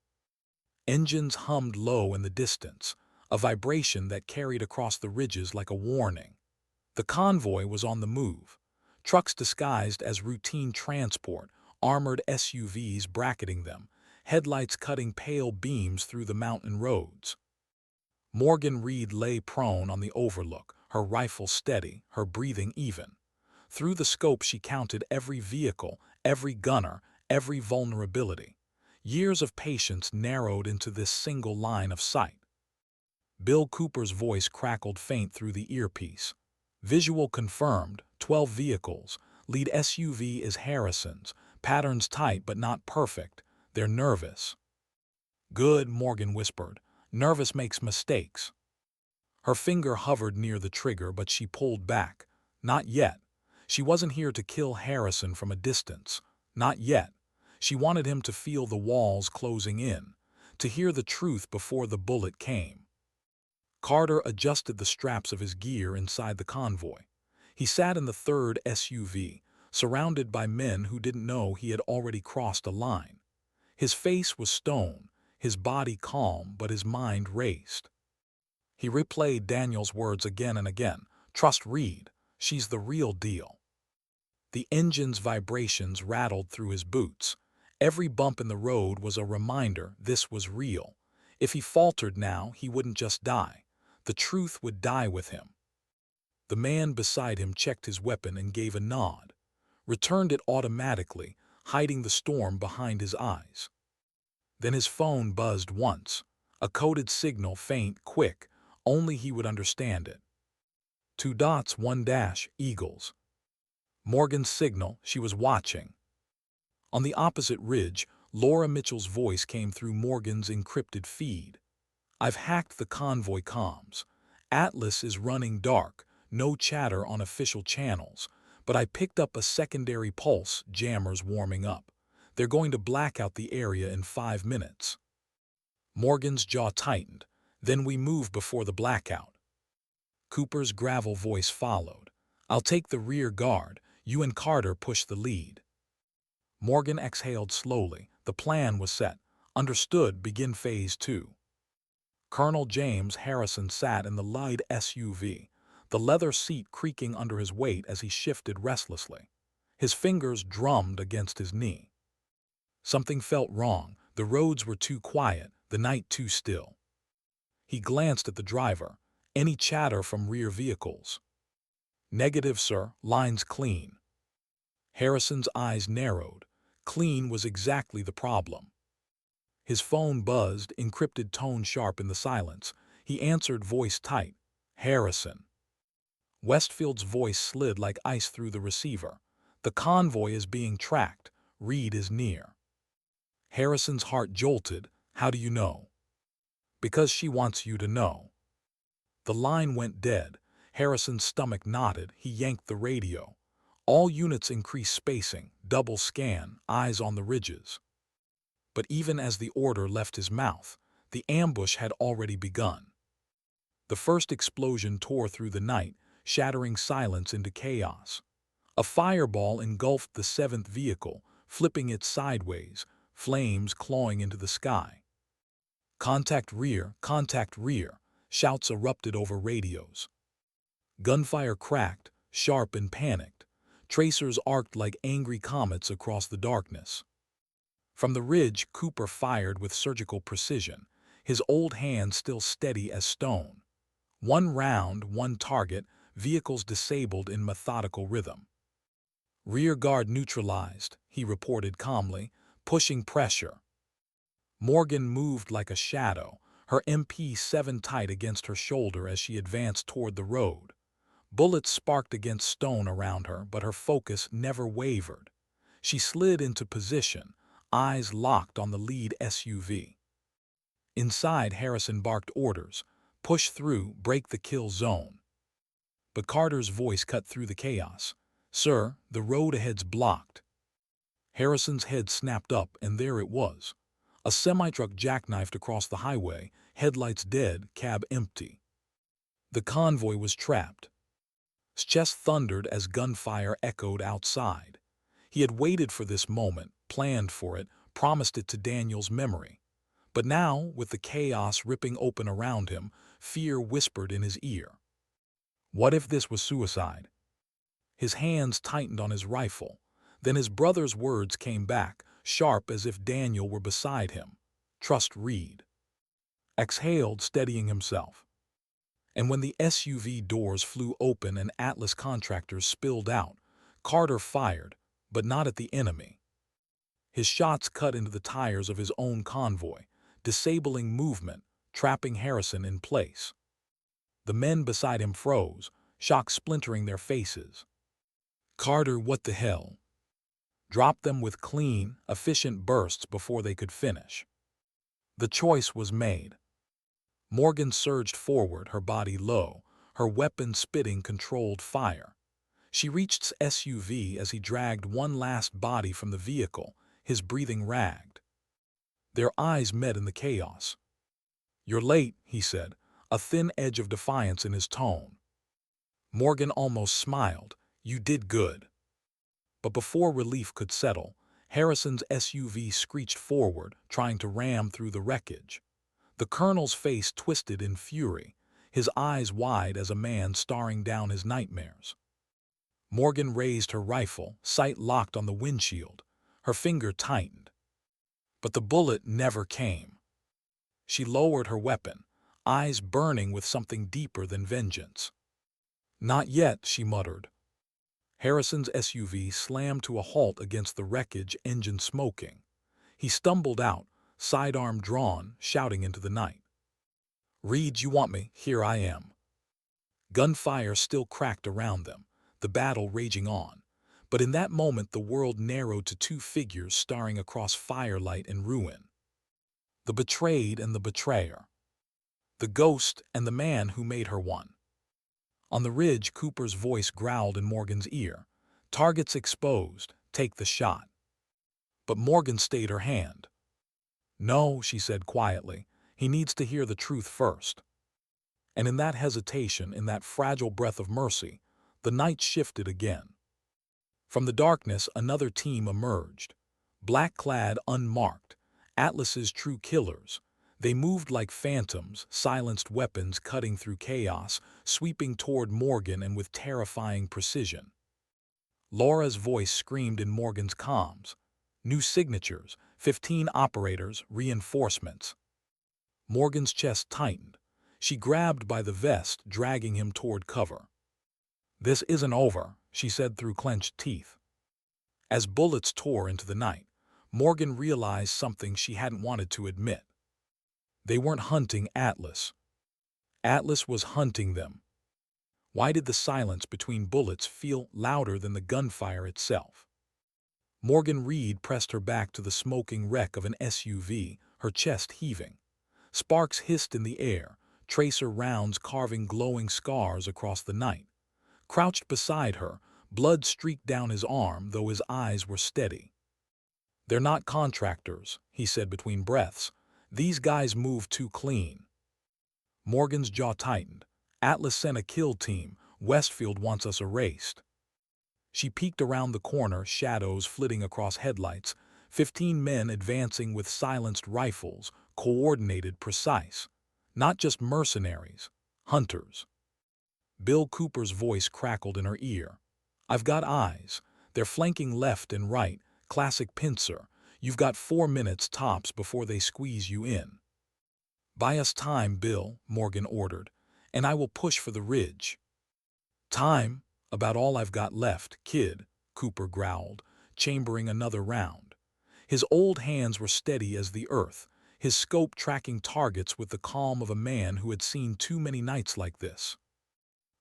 Engines hummed low in the distance, a vibration that carried across the ridges like a warning. The convoy was on the move, trucks disguised as routine transport, armored SUVs bracketing them, headlights cutting pale beams through the mountain roads. Morgan Reed lay prone on the overlook, her rifle steady, her breathing even. Through the scope she counted every vehicle, every gunner, every vulnerability. Years of patience narrowed into this single line of sight. Bill Cooper's voice crackled faint through the earpiece. "Visual confirmed, 12 vehicles. Lead SUV is Harrison's. Patterns tight but not perfect. They're nervous." "Good," Morgan whispered. "Nervous makes mistakes." Her finger hovered near the trigger, but she pulled back. Not yet. She wasn't here to kill Harrison from a distance. Not yet. She wanted him to feel the walls closing in, to hear the truth before the bullet came. Carter adjusted the straps of his gear inside the convoy. He sat in the third SUV, surrounded by men who didn't know he had already crossed a line. His face was stone, his body calm, but his mind raced. He replayed Daniel's words again and again. "Trust Reed. She's the real deal." The engine's vibrations rattled through his boots. Every bump in the road was a reminder this was real. If he faltered now, he wouldn't just die. The truth would die with him. The man beside him checked his weapon and gave a nod, returned it automatically, hiding the storm behind his eyes. Then his phone buzzed once, a coded signal, faint, quick, only he would understand it. Two dots, one dash, eagles. Morgan's signal, she was watching. On the opposite ridge, Laura Mitchell's voice came through Morgan's encrypted feed. I've hacked the Convoy comms. Atlas is running dark, no chatter on official channels, but I picked up a secondary pulse, jammers warming up. They're going to black out the area in 5 minutes. Morgan's jaw tightened. Then we move before the blackout. Cooper's gravel voice followed. I'll take the rear guard. You and Carter push the lead. Morgan exhaled slowly. The plan was set. Understood, begin phase 2. Colonel James Harrison sat in the light SUV, the leather seat creaking under his weight as he shifted restlessly. His fingers drummed against his knee. Something felt wrong. The roads were too quiet, the night too still. He glanced at the driver. Any chatter from rear vehicles? Negative, sir. Lines clean. Harrison's eyes narrowed. Clean was exactly the problem. His phone buzzed, encrypted tone sharp in the silence. He answered, voice tight. Harrison. Westfield's voice slid like ice through the receiver. The convoy is being tracked. Reed is near. Harrison's heart jolted. How do you know? Because she wants you to know. The line went dead. Harrison's stomach knotted. He yanked the radio. All units increase spacing, double scan, eyes on the ridges. But even as the order left his mouth, the ambush had already begun. The first explosion tore through the night, shattering silence into chaos. A fireball engulfed the 7th vehicle, flipping it sideways, flames clawing into the sky. Contact rear, shouts erupted over radios. Gunfire cracked, sharp and panicked. Tracers arced like angry comets across the darkness. From the ridge, Cooper fired with surgical precision, his old hand still steady as stone. One round, one target, vehicles disabled in methodical rhythm. Rear guard neutralized, he reported calmly, pushing pressure. Morgan moved like a shadow, her MP7 tight against her shoulder as she advanced toward the road. Bullets sparked against stone around her, but her focus never wavered. She slid into position, eyes locked on the lead SUV. Inside, Harrison barked orders. Push through, break the kill zone. But Carter's voice cut through the chaos. Sir, the road ahead's blocked. Harrison's head snapped up, and there it was. A semi-truck jackknifed across the highway, headlights dead, cab empty. The convoy was trapped. His chest thundered as gunfire echoed outside. He had waited for this moment, planned for it, promised it to Daniel's memory. But now, with the chaos ripping open around him, fear whispered in his ear. What if this was suicide? His hands tightened on his rifle. Then his brother's words came back, sharp as if Daniel were beside him. Trust Reed. Exhaled, steadying himself. And when the SUV doors flew open and Atlas contractors spilled out, Carter fired, but not at the enemy. His shots cut into the tires of his own convoy, disabling movement, trapping Harrison in place. The men beside him froze, shock splintering their faces. Carter, what the hell? Dropped them with clean, efficient bursts before they could finish. The choice was made. Morgan surged forward, her body low, her weapon spitting controlled fire. She reached his SUV as he dragged one last body from the vehicle, his breathing ragged. Their eyes met in the chaos. You're late, he said, a thin edge of defiance in his tone. Morgan almost smiled. You did good. But before relief could settle, Harrison's SUV screeched forward, trying to ram through the wreckage. The colonel's face twisted in fury, his eyes wide as a man staring down his nightmares. Morgan raised her rifle, sight locked on the windshield. Her finger tightened. But the bullet never came. She lowered her weapon, eyes burning with something deeper than vengeance. Not yet, she muttered. Harrison's SUV slammed to a halt against the wreckage, engine smoking. He stumbled out, sidearm drawn, shouting into the night. Reed, you want me? Here I am. Gunfire still cracked around them, the battle raging on. But in that moment the world narrowed to two figures staring across firelight and ruin. The betrayed and the betrayer. The ghost and the man who made her one. On the ridge, Cooper's voice growled in Morgan's ear. "Targets exposed. Take the shot." But Morgan stayed her hand. "No," she said quietly. "He needs to hear the truth first." And in that hesitation, in that fragile breath of mercy, the night shifted again. From the darkness, another team emerged. Black-clad, unmarked, Atlas's true killers. They moved like phantoms, silenced weapons cutting through chaos, sweeping toward Morgan and with terrifying precision. Laura's voice screamed in Morgan's comms. "New signatures, 15 operators, reinforcements." Morgan's chest tightened. She grabbed by the vest, dragging him toward cover. "This isn't over," she said through clenched teeth. As bullets tore into the night, Morgan realized something she hadn't wanted to admit. They weren't hunting Atlas. Atlas was hunting them. Why did the silence between bullets feel louder than the gunfire itself? Morgan Reed pressed her back to the smoking wreck of an SUV, her chest heaving. Sparks hissed in the air, tracer rounds carving glowing scars across the night. Crouched beside her, blood streaked down his arm, though his eyes were steady. "They're not contractors," he said between breaths. "These guys move too clean." Morgan's jaw tightened. "Atlas sent a kill team. Westfield wants us erased." She peeked around the corner, shadows flitting across headlights, 15 men advancing with silenced rifles, coordinated, precise. Not just mercenaries, hunters. Bill Cooper's voice crackled in her ear. "I've got eyes. They're flanking left and right, classic pincer. You've got 4 minutes tops before they squeeze you in." "Buy us time, Bill," Morgan ordered, "and I will push for the ridge." "Time? About all I've got left, kid," Cooper growled, chambering another round. His old hands were steady as the earth, his scope tracking targets with the calm of a man who had seen too many nights like this.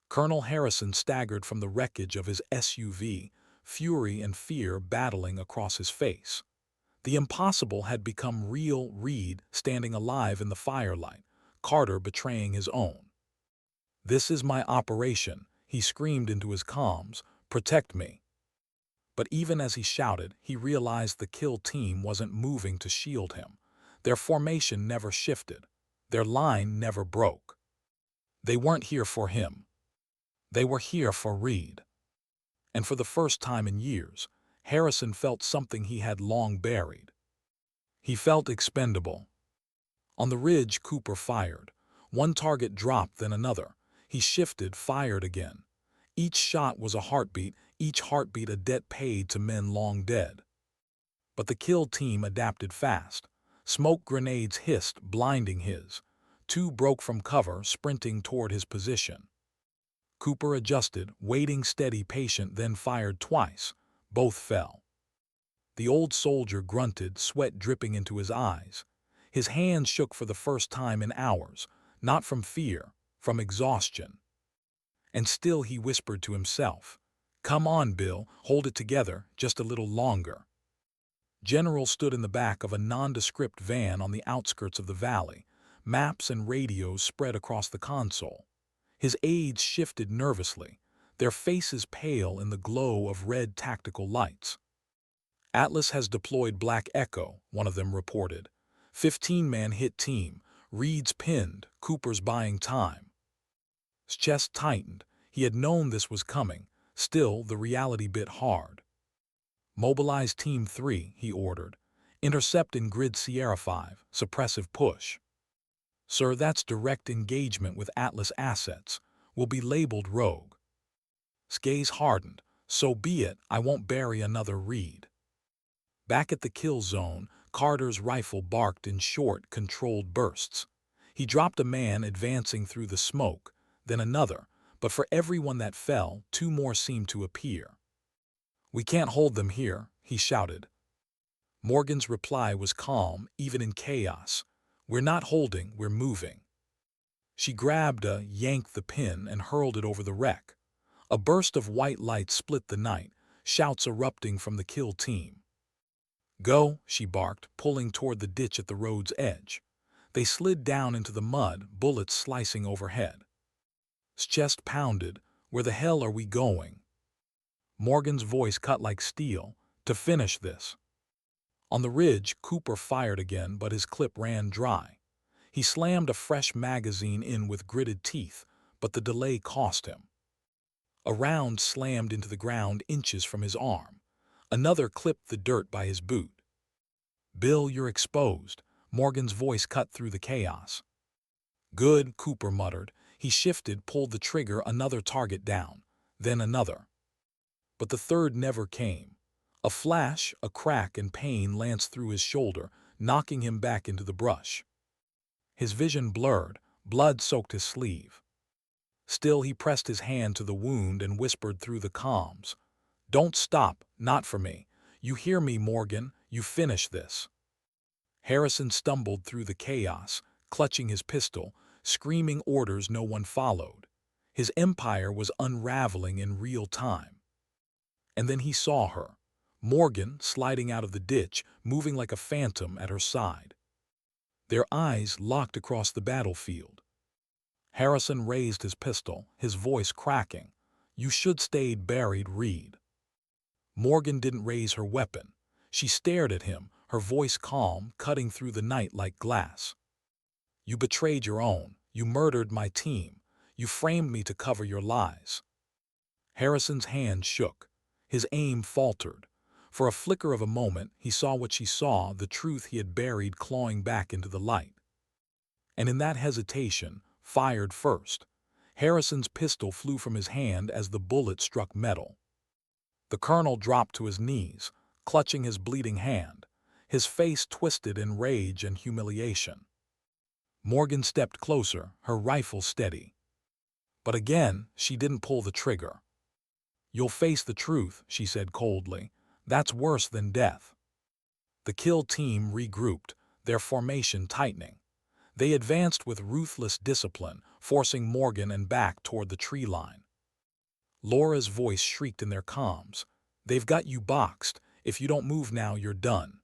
Colonel Harrison staggered from the wreckage of his SUV, fury and fear battling across his face. The impossible had become real. Reed standing alive in the firelight, Carter betraying his own. "This is my operation," he screamed into his comms. "Protect me." But even as he shouted, he realized the kill team wasn't moving to shield him. Their formation never shifted. Their line never broke. They weren't here for him. They were here for Reed. And for the first time in years, Harrison felt something he had long buried. He felt expendable. On the ridge, Cooper fired. One target dropped, then another. He shifted, fired again. Each shot was a heartbeat, each heartbeat a debt paid to men long dead. But the kill team adapted fast. Smoke grenades hissed, blinding his. 2 broke from cover, sprinting toward his position. Cooper adjusted, waiting steady, patient, then fired twice. Both fell. The old soldier grunted, sweat dripping into his eyes. His hands shook for the first time in hours, not from fear, from exhaustion. And still he whispered to himself, "Come on, Bill, hold it together, just a little longer." General stood in the back of a nondescript van on the outskirts of the valley, maps and radios spread across the console. His aides shifted nervously, their faces pale in the glow of red tactical lights. "Atlas has deployed Black Echo," one of them reported. 15-man hit team. Reed's pinned, Cooper's buying time. His chest tightened. He had known this was coming. Still, the reality bit hard. "Mobilize Team 3, he ordered. "Intercept in grid Sierra 5, suppressive push." "Sir, that's direct engagement with Atlas assets. Will be labeled rogue." Gaze hardened. "So be it, I won't bury another Reed." Back at the kill zone, Carter's rifle barked in short, controlled bursts. He dropped a man advancing through the smoke, then another, but for every one that fell, 2 more seemed to appear. "We can't hold them here," he shouted. Morgan's reply was calm, even in chaos. "We're not holding, we're moving." She grabbed yanked the pin and hurled it over the wreck. A burst of white light split the night, shouts erupting from the kill team. "Go," she barked, pulling toward the ditch at the road's edge. They slid down into the mud, bullets slicing overhead. His chest pounded. "Where the hell are we going?" Morgan's voice cut like steel. "To finish this." On the ridge, Cooper fired again, but his clip ran dry. He slammed a fresh magazine in with gritted teeth, but the delay cost him. A round slammed into the ground inches from his arm. Another clipped the dirt by his boot. "Bill, you're exposed." Morgan's voice cut through the chaos. "Good," Cooper muttered. He shifted, pulled the trigger, another target down, then another. But the third never came. A flash, a crack, and pain lanced through his shoulder, knocking him back into the brush. His vision blurred, blood soaked his sleeve. Still, he pressed his hand to the wound and whispered through the comms, "Don't stop, not for me. You hear me, Morgan? You finish this." Harrison stumbled through the chaos, clutching his pistol, screaming orders no one followed. His empire was unraveling in real time. And then he saw her, Morgan, sliding out of the ditch, moving like a phantom at her side. Their eyes locked across the battlefield. Harrison raised his pistol, his voice cracking. "You should stayed buried, Reed." Morgan didn't raise her weapon. She stared at him, her voice calm, cutting through the night like glass. "You betrayed your own. You murdered my team. You framed me to cover your lies." Harrison's hand shook. His aim faltered. For a flicker of a moment, he saw what she saw, the truth he had buried clawing back into the light. And in that hesitation, fired first. Harrison's pistol flew from his hand as the bullet struck metal. The colonel dropped to his knees, clutching his bleeding hand, his face twisted in rage and humiliation. Morgan stepped closer, her rifle steady. But again, she didn't pull the trigger. "You'll face the truth," she said coldly. "That's worse than death." The kill team regrouped, their formation tightening. They advanced with ruthless discipline, forcing Morgan and back toward the tree line. Laura's voice shrieked in their comms, "They've got you boxed. If you don't move now, you're done."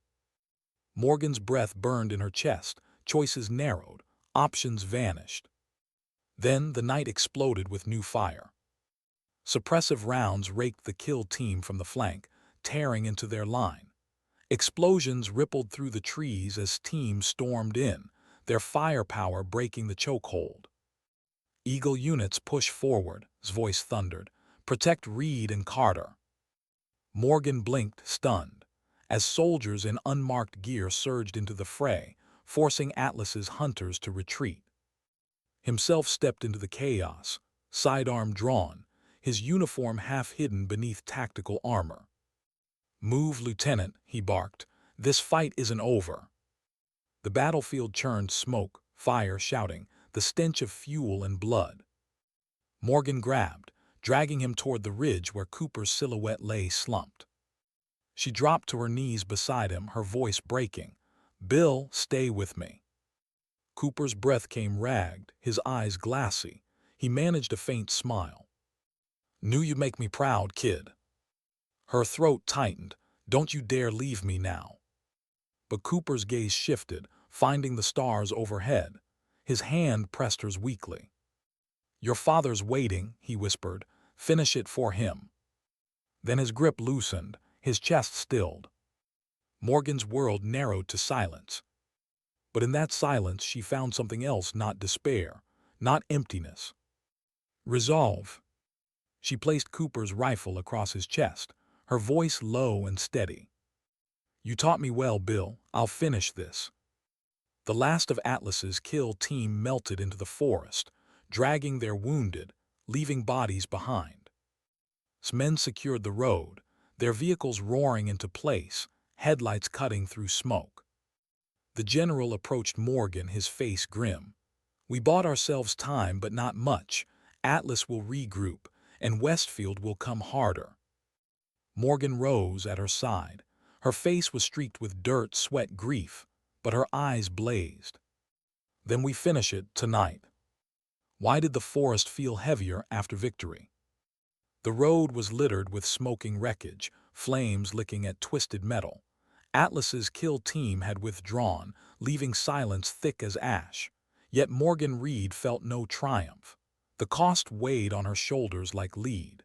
Morgan's breath burned in her chest, choices narrowed, options vanished. Then the night exploded with new fire. Suppressive rounds raked the kill team from the flank, tearing into their line. Explosions rippled through the trees as teams stormed in, their firepower breaking the chokehold. "Eagle units push forward," his voice thundered. "Protect Reed and Carter." Morgan blinked, stunned, as soldiers in unmarked gear surged into the fray, forcing Atlas's hunters to retreat. Himself stepped into the chaos, sidearm drawn, his uniform half hidden beneath tactical armor. "Move, Lieutenant," he barked. "This fight isn't over." The battlefield churned smoke, fire, shouting, the stench of fuel and blood. Morgan grabbed, dragging him toward the ridge where Cooper's silhouette lay slumped. She dropped to her knees beside him, her voice breaking. "Bill, stay with me." Cooper's breath came ragged, his eyes glassy. He managed a faint smile. "Knew you'd make me proud, kid." Her throat tightened. "Don't you dare leave me now." But Cooper's gaze shifted, finding the stars overhead. His hand pressed hers weakly. "Your father's waiting," he whispered. "Finish it for him." Then his grip loosened, his chest stilled. Morgan's world narrowed to silence. But in that silence she found something else, not despair, not emptiness. Resolve. She placed Cooper's rifle across his chest, her voice low and steady. "You taught me well, Bill. I'll finish this." The last of Atlas's kill team melted into the forest, dragging their wounded, leaving bodies behind. His men secured the road, their vehicles roaring into place, headlights cutting through smoke. The general approached Morgan, his face grim. "We bought ourselves time, but not much. Atlas will regroup, and Westfield will come harder." Morgan rose at her side. Her face was streaked with dirt, sweat, grief, but her eyes blazed. "Then we finish it tonight." Why did the forest feel heavier after victory? The road was littered with smoking wreckage, flames licking at twisted metal. Atlas's kill team had withdrawn, leaving silence thick as ash. Yet Morgan Reed felt no triumph. The cost weighed on her shoulders like lead.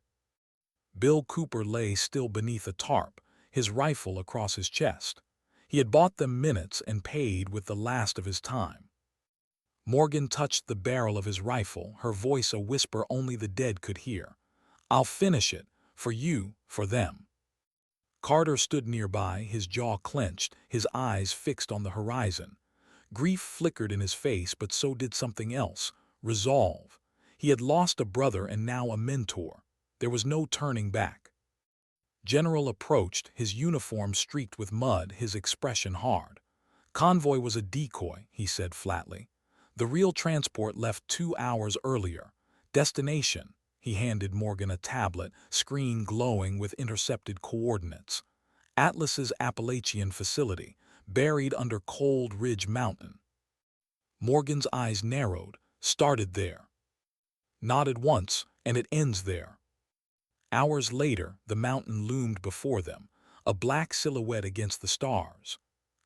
Bill Cooper lay still beneath a tarp, his rifle across his chest. He had bought them minutes and paid with the last of his time. Morgan touched the barrel of his rifle, her voice a whisper only the dead could hear. "I'll finish it, for you, for them." Carter stood nearby, his jaw clenched, his eyes fixed on the horizon. Grief flickered in his face, but so did something else, resolve. He had lost a brother and now a mentor. There was no turning back. General approached, his uniform streaked with mud, his expression hard. "Convoy was a decoy," he said flatly. "The real transport left 2 hours earlier. Destination." He handed Morgan a tablet, screen glowing with intercepted coordinates. "Atlas's Appalachian facility, buried under Cold Ridge Mountain." Morgan's eyes narrowed. "Started there." Nodded once, "And it ends there." Hours later, the mountain loomed before them, a black silhouette against the stars.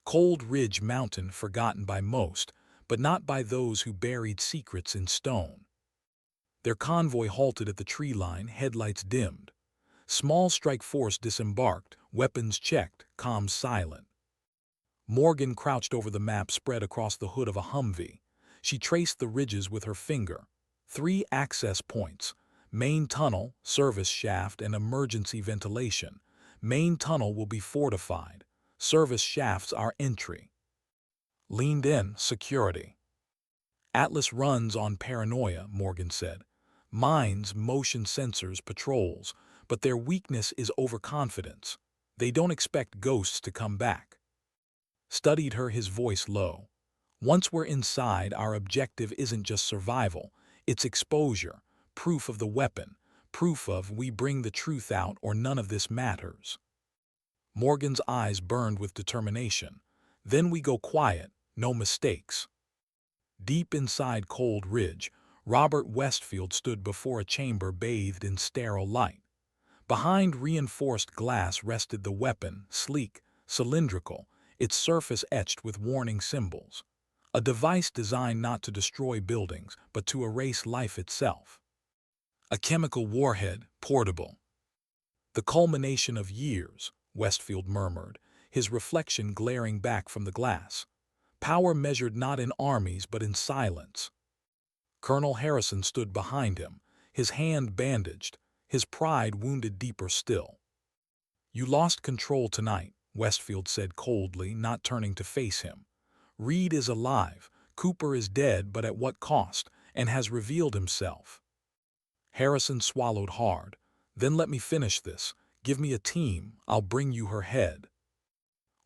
Cold Ridge Mountain, forgotten by most, but not by those who buried secrets in stone. Their convoy halted at the tree line, headlights dimmed. Small strike force disembarked, weapons checked, comms silent. Morgan crouched over the map spread across the hood of a Humvee. She traced the ridges with her finger. 3 access points: main tunnel, service shaft, and emergency ventilation. Main tunnel will be fortified. Service shafts are entry. Leaned in, security. "Atlas runs on paranoia," Morgan said. "Mines, motion sensors, patrols, but their weakness is overconfidence. They don't expect ghosts to come back." Studied her, his voice low. "Once we're inside, our objective isn't just survival, it's exposure, proof of the weapon, proof of we bring the truth out or none of this matters." Morgan's eyes burned with determination. "Then we go quiet, no mistakes." Deep inside Cold Ridge, Robert Westfield stood before a chamber bathed in sterile light. Behind reinforced glass rested the weapon, sleek, cylindrical, its surface etched with warning symbols. A device designed not to destroy buildings, but to erase life itself. A chemical warhead, portable. "The culmination of years," Westfield murmured, his reflection glaring back from the glass. "Power measured not in armies but in silence." Colonel Harrison stood behind him, his hand bandaged, his pride wounded deeper still. "You lost control tonight," Westfield said coldly, not turning to face him. "Reed is alive, Cooper is dead, but at what cost, and has revealed himself." Harrison swallowed hard. "Then let me finish this. Give me a team, I'll bring you her head."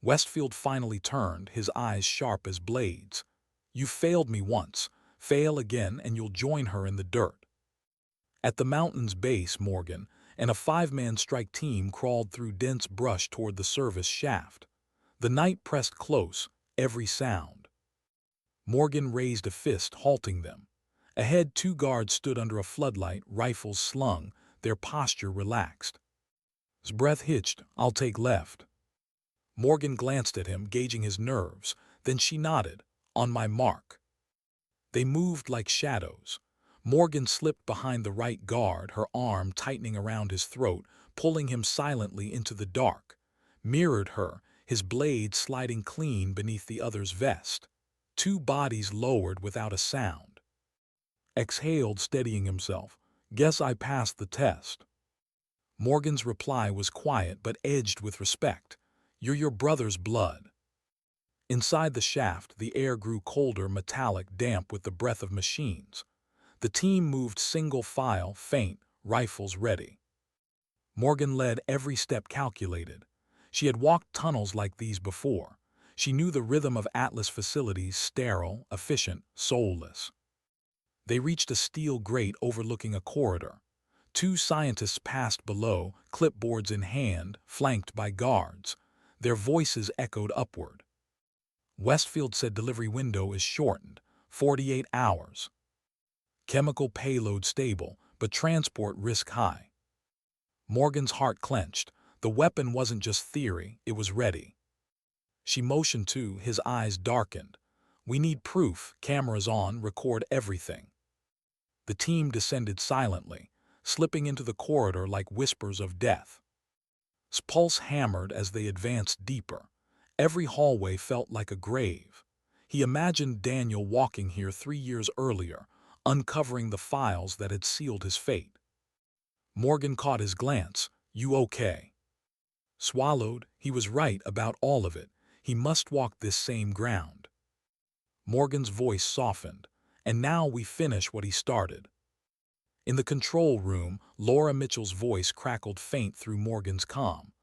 Westfield finally turned, his eyes sharp as blades. "You failed me once. Fail again and you'll join her in the dirt." At the mountain's base, Morgan and a 5-man strike team crawled through dense brush toward the service shaft. The night pressed close, every sound. Morgan raised a fist, halting them. Ahead, 2 guards stood under a floodlight, rifles slung, their posture relaxed. His breath hitched. "I'll take left." Morgan glanced at him, gauging his nerves. Then she nodded. "On my mark." They moved like shadows. Morgan slipped behind the right guard, her arm tightening around his throat, pulling him silently into the dark. Mirrored her, his blade sliding clean beneath the other's vest. 2 bodies lowered without a sound. Exhaled, steadying himself. "Guess I passed the test." Morgan's reply was quiet but edged with respect. "You're your brother's blood." Inside the shaft, the air grew colder, metallic, damp with the breath of machines. The team moved single file, faint, rifles ready. Morgan led, every step calculated. She had walked tunnels like these before. She knew the rhythm of Atlas facilities, sterile, efficient, soulless. They reached a steel grate overlooking a corridor. 2 scientists passed below, clipboards in hand, flanked by guards. Their voices echoed upward. Westfield said delivery window is shortened, 48 hours. Chemical payload stable, but transport risk high. Morgan's heart clenched. The weapon wasn't just theory, it was ready. She motioned to, his eyes darkened. We need proof, cameras on, record everything. The team descended silently, slipping into the corridor like whispers of death. His pulse hammered as they advanced deeper. Every hallway felt like a grave. He imagined Daniel walking here 3 years earlier, uncovering the files that had sealed his fate. Morgan caught his glance. You okay? Swallowed, he was right about all of it. He must walk this same ground. Morgan's voice softened. And now we finish what he started. In the control room, Laura Mitchell's voice crackled faint through Morgan's comm.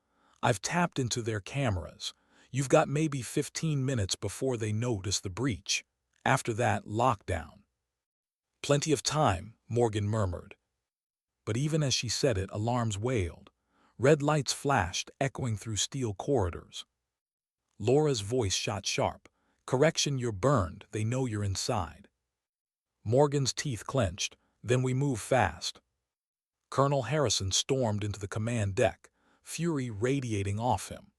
I've tapped into their cameras. You've got maybe 15 minutes before they notice the breach. After that, lockdown. Plenty of time, Morgan murmured. But even as she said it, alarms wailed. Red lights flashed, echoing through steel corridors. Laura's voice shot sharp. Correction, you're burned. They know you're inside. Morgan's teeth clenched. Then we move fast. Colonel Harrison stormed into the command deck, fury radiating off him.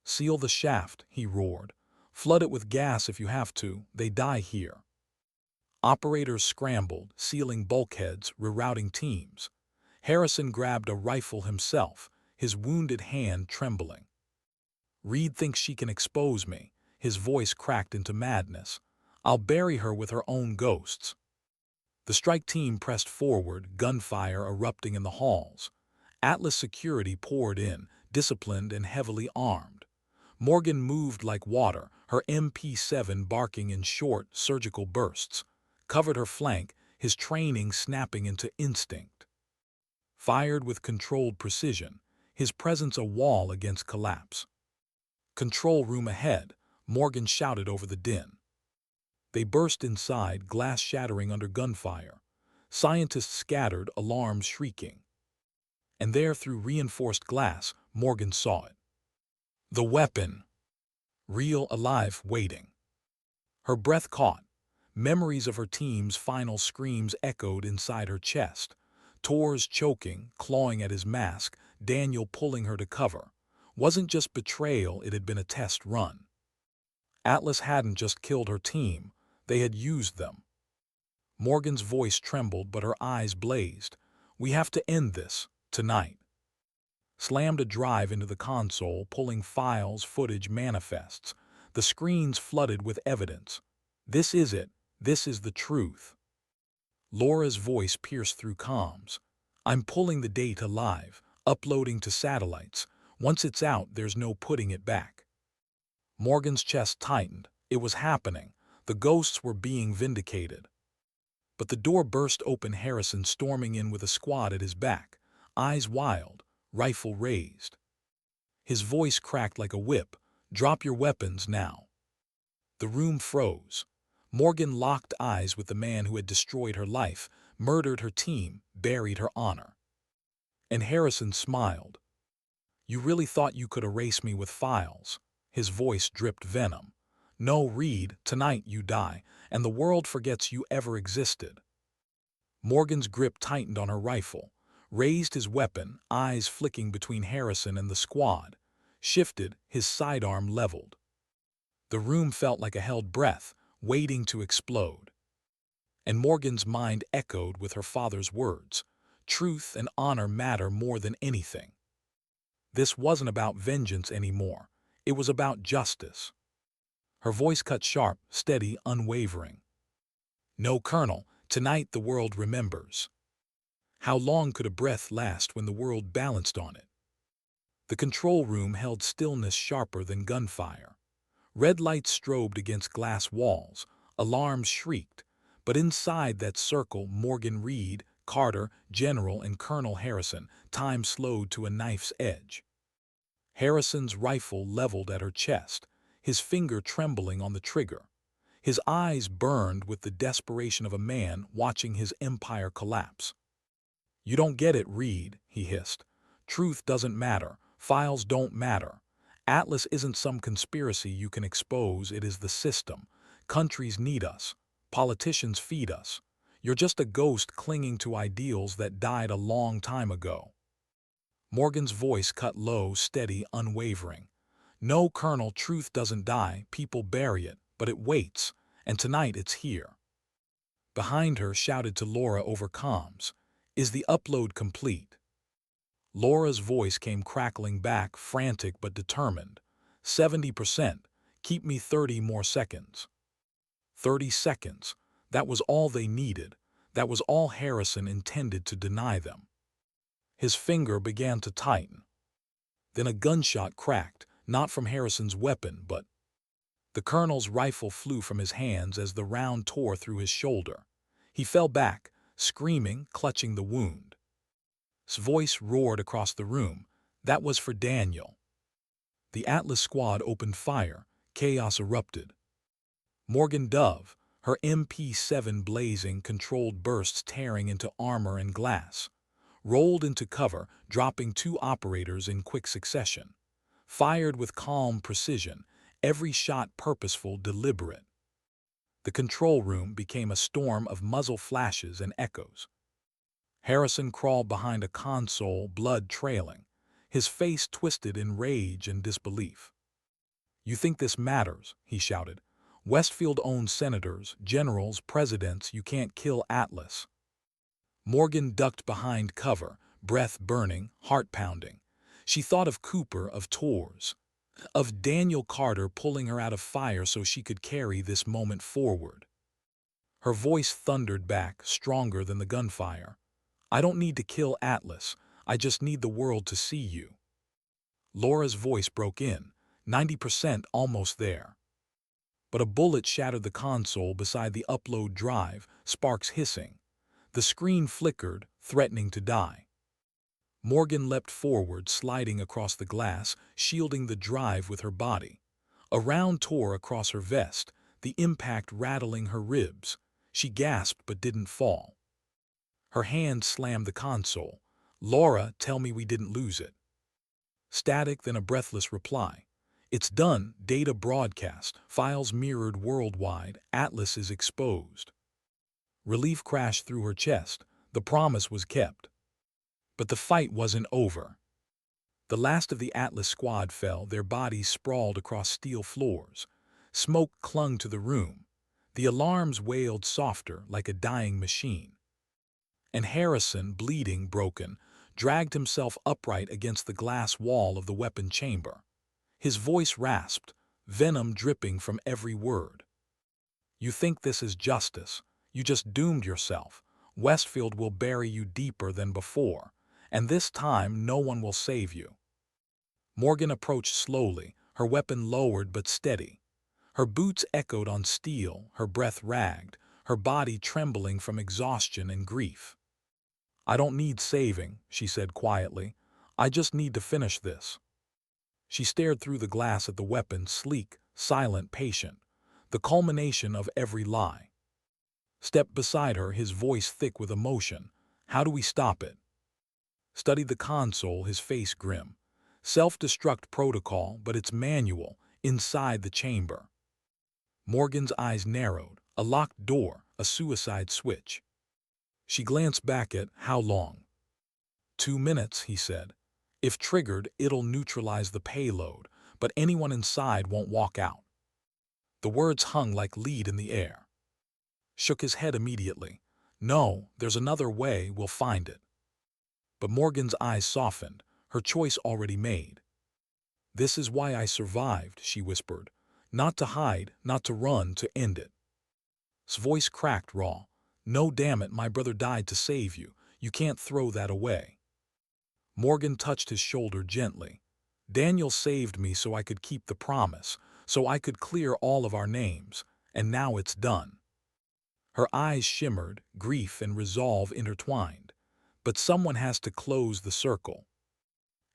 Seal the shaft, he roared. Flood it with gas if you have to. They die here. Operators scrambled, sealing bulkheads, rerouting teams. Harrison grabbed a rifle himself, his wounded hand trembling. Reed thinks she can expose me. His voice cracked into madness. I'll bury her with her own ghosts. The strike team pressed forward, gunfire erupting in the halls. Atlas security poured in, disciplined and heavily armed. Morgan moved like water, her MP7 barking in short, surgical bursts. Covered her flank, his training snapping into instinct. Fired with controlled precision, his presence a wall against collapse. Control room ahead, Morgan shouted over the din. They burst inside, glass shattering under gunfire. Scientists scattered, alarms shrieking. And there, through reinforced glass, Morgan saw it. The weapon. Real, alive, waiting. Her breath caught. Memories of her team's final screams echoed inside her chest. Torres choking, clawing at his mask, Daniel pulling her to cover. Wasn't just betrayal, it had been a test run. Atlas hadn't just killed her team. They had used them. Morgan's voice trembled, but her eyes blazed. We have to end this, tonight. Slammed a drive into the console, pulling files, footage, manifests. The screens flooded with evidence. This is it. This is the truth. Laura's voice pierced through comms. I'm pulling the data live, uploading to satellites. Once it's out, there's no putting it back. Morgan's chest tightened. It was happening. The ghosts were being vindicated. But the door burst open, Harrison storming in with a squad at his back, eyes wild, rifle raised. His voice cracked like a whip. Drop your weapons now. The room froze. Morgan locked eyes with the man who had destroyed her life, murdered her team, buried her honor. And Harrison smiled. You really thought you could erase me with files? His voice dripped venom. No, Reed, tonight you die, and the world forgets you ever existed. Morgan's grip tightened on her rifle, raised his weapon, eyes flicking between Harrison and the squad, shifted, his sidearm leveled. The room felt like a held breath, waiting to explode. And Morgan's mind echoed with her father's words. Truth and honor matter more than anything. This wasn't about vengeance anymore. It was about justice. Her voice cut sharp, steady, unwavering. No, Colonel, tonight the world remembers. How long could a breath last when the world balanced on it? The control room held stillness sharper than gunfire. Red lights strobed against glass walls, alarms shrieked, but inside that circle, Morgan, Reed, Carter, General, and Colonel Harrison, time slowed to a knife's edge. Harrison's rifle leveled at her chest, his finger trembling on the trigger. His eyes burned with the desperation of a man watching his empire collapse. You don't get it, Reed, he hissed. Truth doesn't matter. Files don't matter. Atlas isn't some conspiracy you can expose, it is the system. Countries need us. Politicians feed us. You're just a ghost clinging to ideals that died a long time ago." Morgan's voice cut low, steady, unwavering. "No, Colonel, truth doesn't die, people bury it, but it waits, and tonight it's here." Behind her shouted to Laura over comms, "Is the upload complete?" Laura's voice came crackling back, frantic but determined. 70%. Keep me 30 more seconds." 30 seconds. That was all they needed. That was all Harrison intended to deny them. His finger began to tighten. Then a gunshot cracked, not from Harrison's weapon, but the colonel's rifle flew from his hands as the round tore through his shoulder. He fell back, screaming, clutching the wound. His voice roared across the room. That was for Daniel. The Atlas squad opened fire. Chaos erupted. Morgan Dove, her MP7 blazing, controlled bursts tearing into armor and glass, rolled into cover, dropping 2 operators in quick succession. Fired with calm precision, every shot purposeful, deliberate. The control room became a storm of muzzle flashes and echoes. Harrison crawled behind a console, blood trailing, his face twisted in rage and disbelief. "You think this matters?" he shouted. "Westfield owns senators, generals, presidents. You can't kill Atlas." Morgan ducked behind cover, breath burning, heart pounding. She thought of Cooper, of Torres, of Daniel Carter pulling her out of fire so she could carry this moment forward. Her voice thundered back, stronger than the gunfire. "I don't need to kill Atlas. I just need the world to see you." Laura's voice broke in, 90%, almost there. But a bullet shattered the console beside the upload drive, sparks hissing. The screen flickered, threatening to die. Morgan leapt forward, sliding across the glass, shielding the drive with her body. A round tore across her vest, the impact rattling her ribs. She gasped but didn't fall. Her hand slammed the console. "Laura, tell me we didn't lose it." Static, then a breathless reply. "It's done. Data broadcast. Files mirrored worldwide. Atlas is exposed." Relief crashed through her chest. The promise was kept. But the fight wasn't over. The last of the Atlas squad fell, their bodies sprawled across steel floors. Smoke clung to the room. The alarms wailed softer, like a dying machine. And Harrison, bleeding, broken, dragged himself upright against the glass wall of the weapon chamber. His voice rasped, venom dripping from every word. "You think this is justice? You just doomed yourself. Westfield will bury you deeper than before, and this time no one will save you." Morgan approached slowly, her weapon lowered but steady. Her boots echoed on steel, her breath ragged, her body trembling from exhaustion and grief. "I don't need saving," she said quietly. "I just need to finish this." She stared through the glass at the weapon, sleek, silent, patient, the culmination of every lie. Stepped beside her, his voice thick with emotion. "How do we stop it?" Studied the console, his face grim. Self-destruct protocol, but it's manual, inside the chamber. Morgan's eyes narrowed. A locked door, a suicide switch. She glanced back at how long. 2 minutes, he said. "If triggered, it'll neutralize the payload, but anyone inside won't walk out." The words hung like lead in the air. Shook his head immediately. "No, there's another way, we'll find it." But Morgan's eyes softened, her choice already made. "This is why I survived," she whispered. "Not to hide, not to run, to end it." His voice cracked raw. "No, damn it, my brother died to save you. You can't throw that away." Morgan touched his shoulder gently. "Daniel saved me so I could keep the promise, so I could clear all of our names, and now it's done." Her eyes shimmered, grief and resolve intertwined. But someone has to close the circle.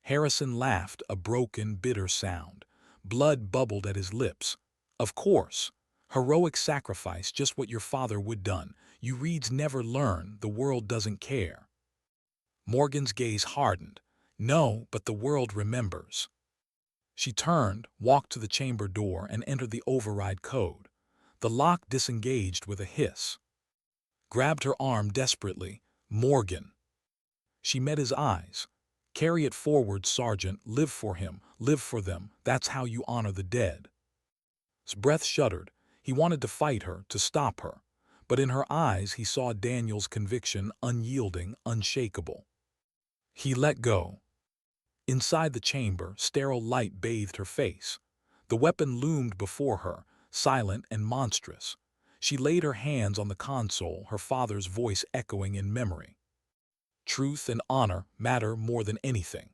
Harrison laughed, a broken, bitter sound. Blood bubbled at his lips. "Of course. Heroic sacrifice, just what your father would done. You Reeds never learn, the world doesn't care." Morgan's gaze hardened. "No, but the world remembers." She turned, walked to the chamber door, and entered the override code. The lock disengaged with a hiss. grabbed her arm desperately. "Morgan." She met his eyes. "Carry it forward, Sergeant. Live for him. Live for them. That's how you honor the dead." His breath shuddered. He wanted to fight her, to stop her. But in her eyes he saw Daniel's conviction, unyielding, unshakable. He let go. Inside the chamber, sterile light bathed her face. The weapon loomed before her, silent and monstrous. She laid her hands on the console, her father's voice echoing in memory. "Truth and honor matter more than anything."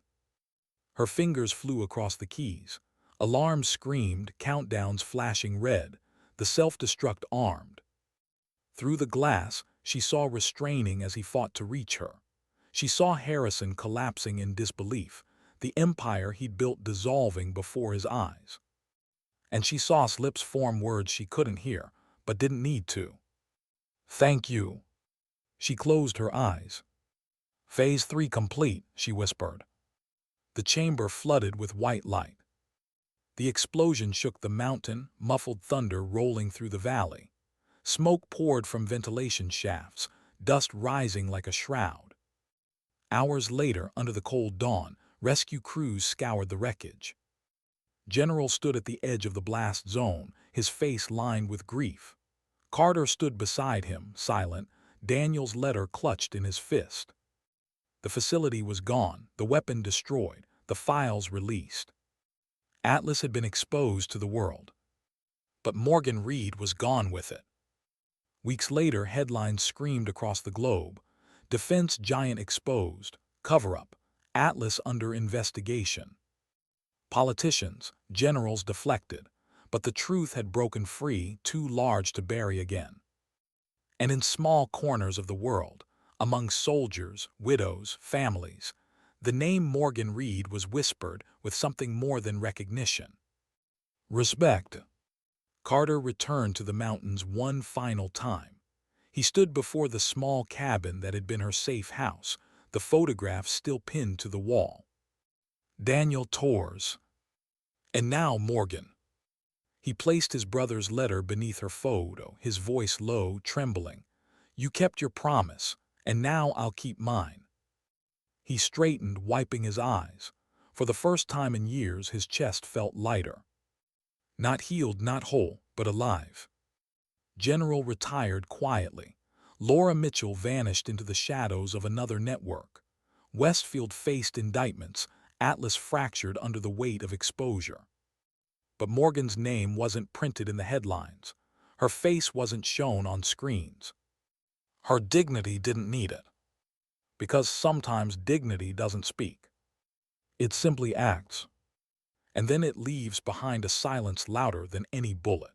Her fingers flew across the keys. Alarms screamed, countdowns flashing red, the self-destruct armed. Through the glass, she saw restraining as he fought to reach her. She saw Harrison collapsing in disbelief, the empire he'd built dissolving before his eyes. And she saw his lips form words she couldn't hear, but didn't need to. "Thank you." She closed her eyes. "Phase 3 complete," she whispered. The chamber flooded with white light. The explosion shook the mountain, muffled thunder rolling through the valley. Smoke poured from ventilation shafts, dust rising like a shroud. Hours later, under the cold dawn, rescue crews scoured the wreckage. General stood at the edge of the blast zone, his face lined with grief. Carter stood beside him, silent, Daniel's letter clutched in his fist. The facility was gone, the weapon destroyed, the files released. Atlas had been exposed to the world. But Morgan Reed was gone with it. Weeks later, headlines screamed across the globe. "Defense giant exposed. Cover-up. Atlas under investigation." Politicians, generals deflected. But the truth had broken free, too large to bury again. And in small corners of the world, among soldiers, widows, families, the name Morgan Reed was whispered with something more than recognition. Respect. Carter returned to the mountains one final time. He stood before the small cabin that had been her safe house, the photograph still pinned to the wall. Daniel Torres. And now Morgan. He placed his brother's letter beneath her photo, his voice low, trembling. "You kept your promise, and now I'll keep mine." He straightened, wiping his eyes. For the first time in years, his chest felt lighter. Not healed, not whole, but alive. General retired quietly. Laura Mitchell vanished into the shadows of another network. Westfield faced indictments, Atlas fractured under the weight of exposure. But Morgan's name wasn't printed in the headlines. Her face wasn't shown on screens. Her dignity didn't need it. Because sometimes dignity doesn't speak. It simply acts. And then it leaves behind a silence louder than any bullet.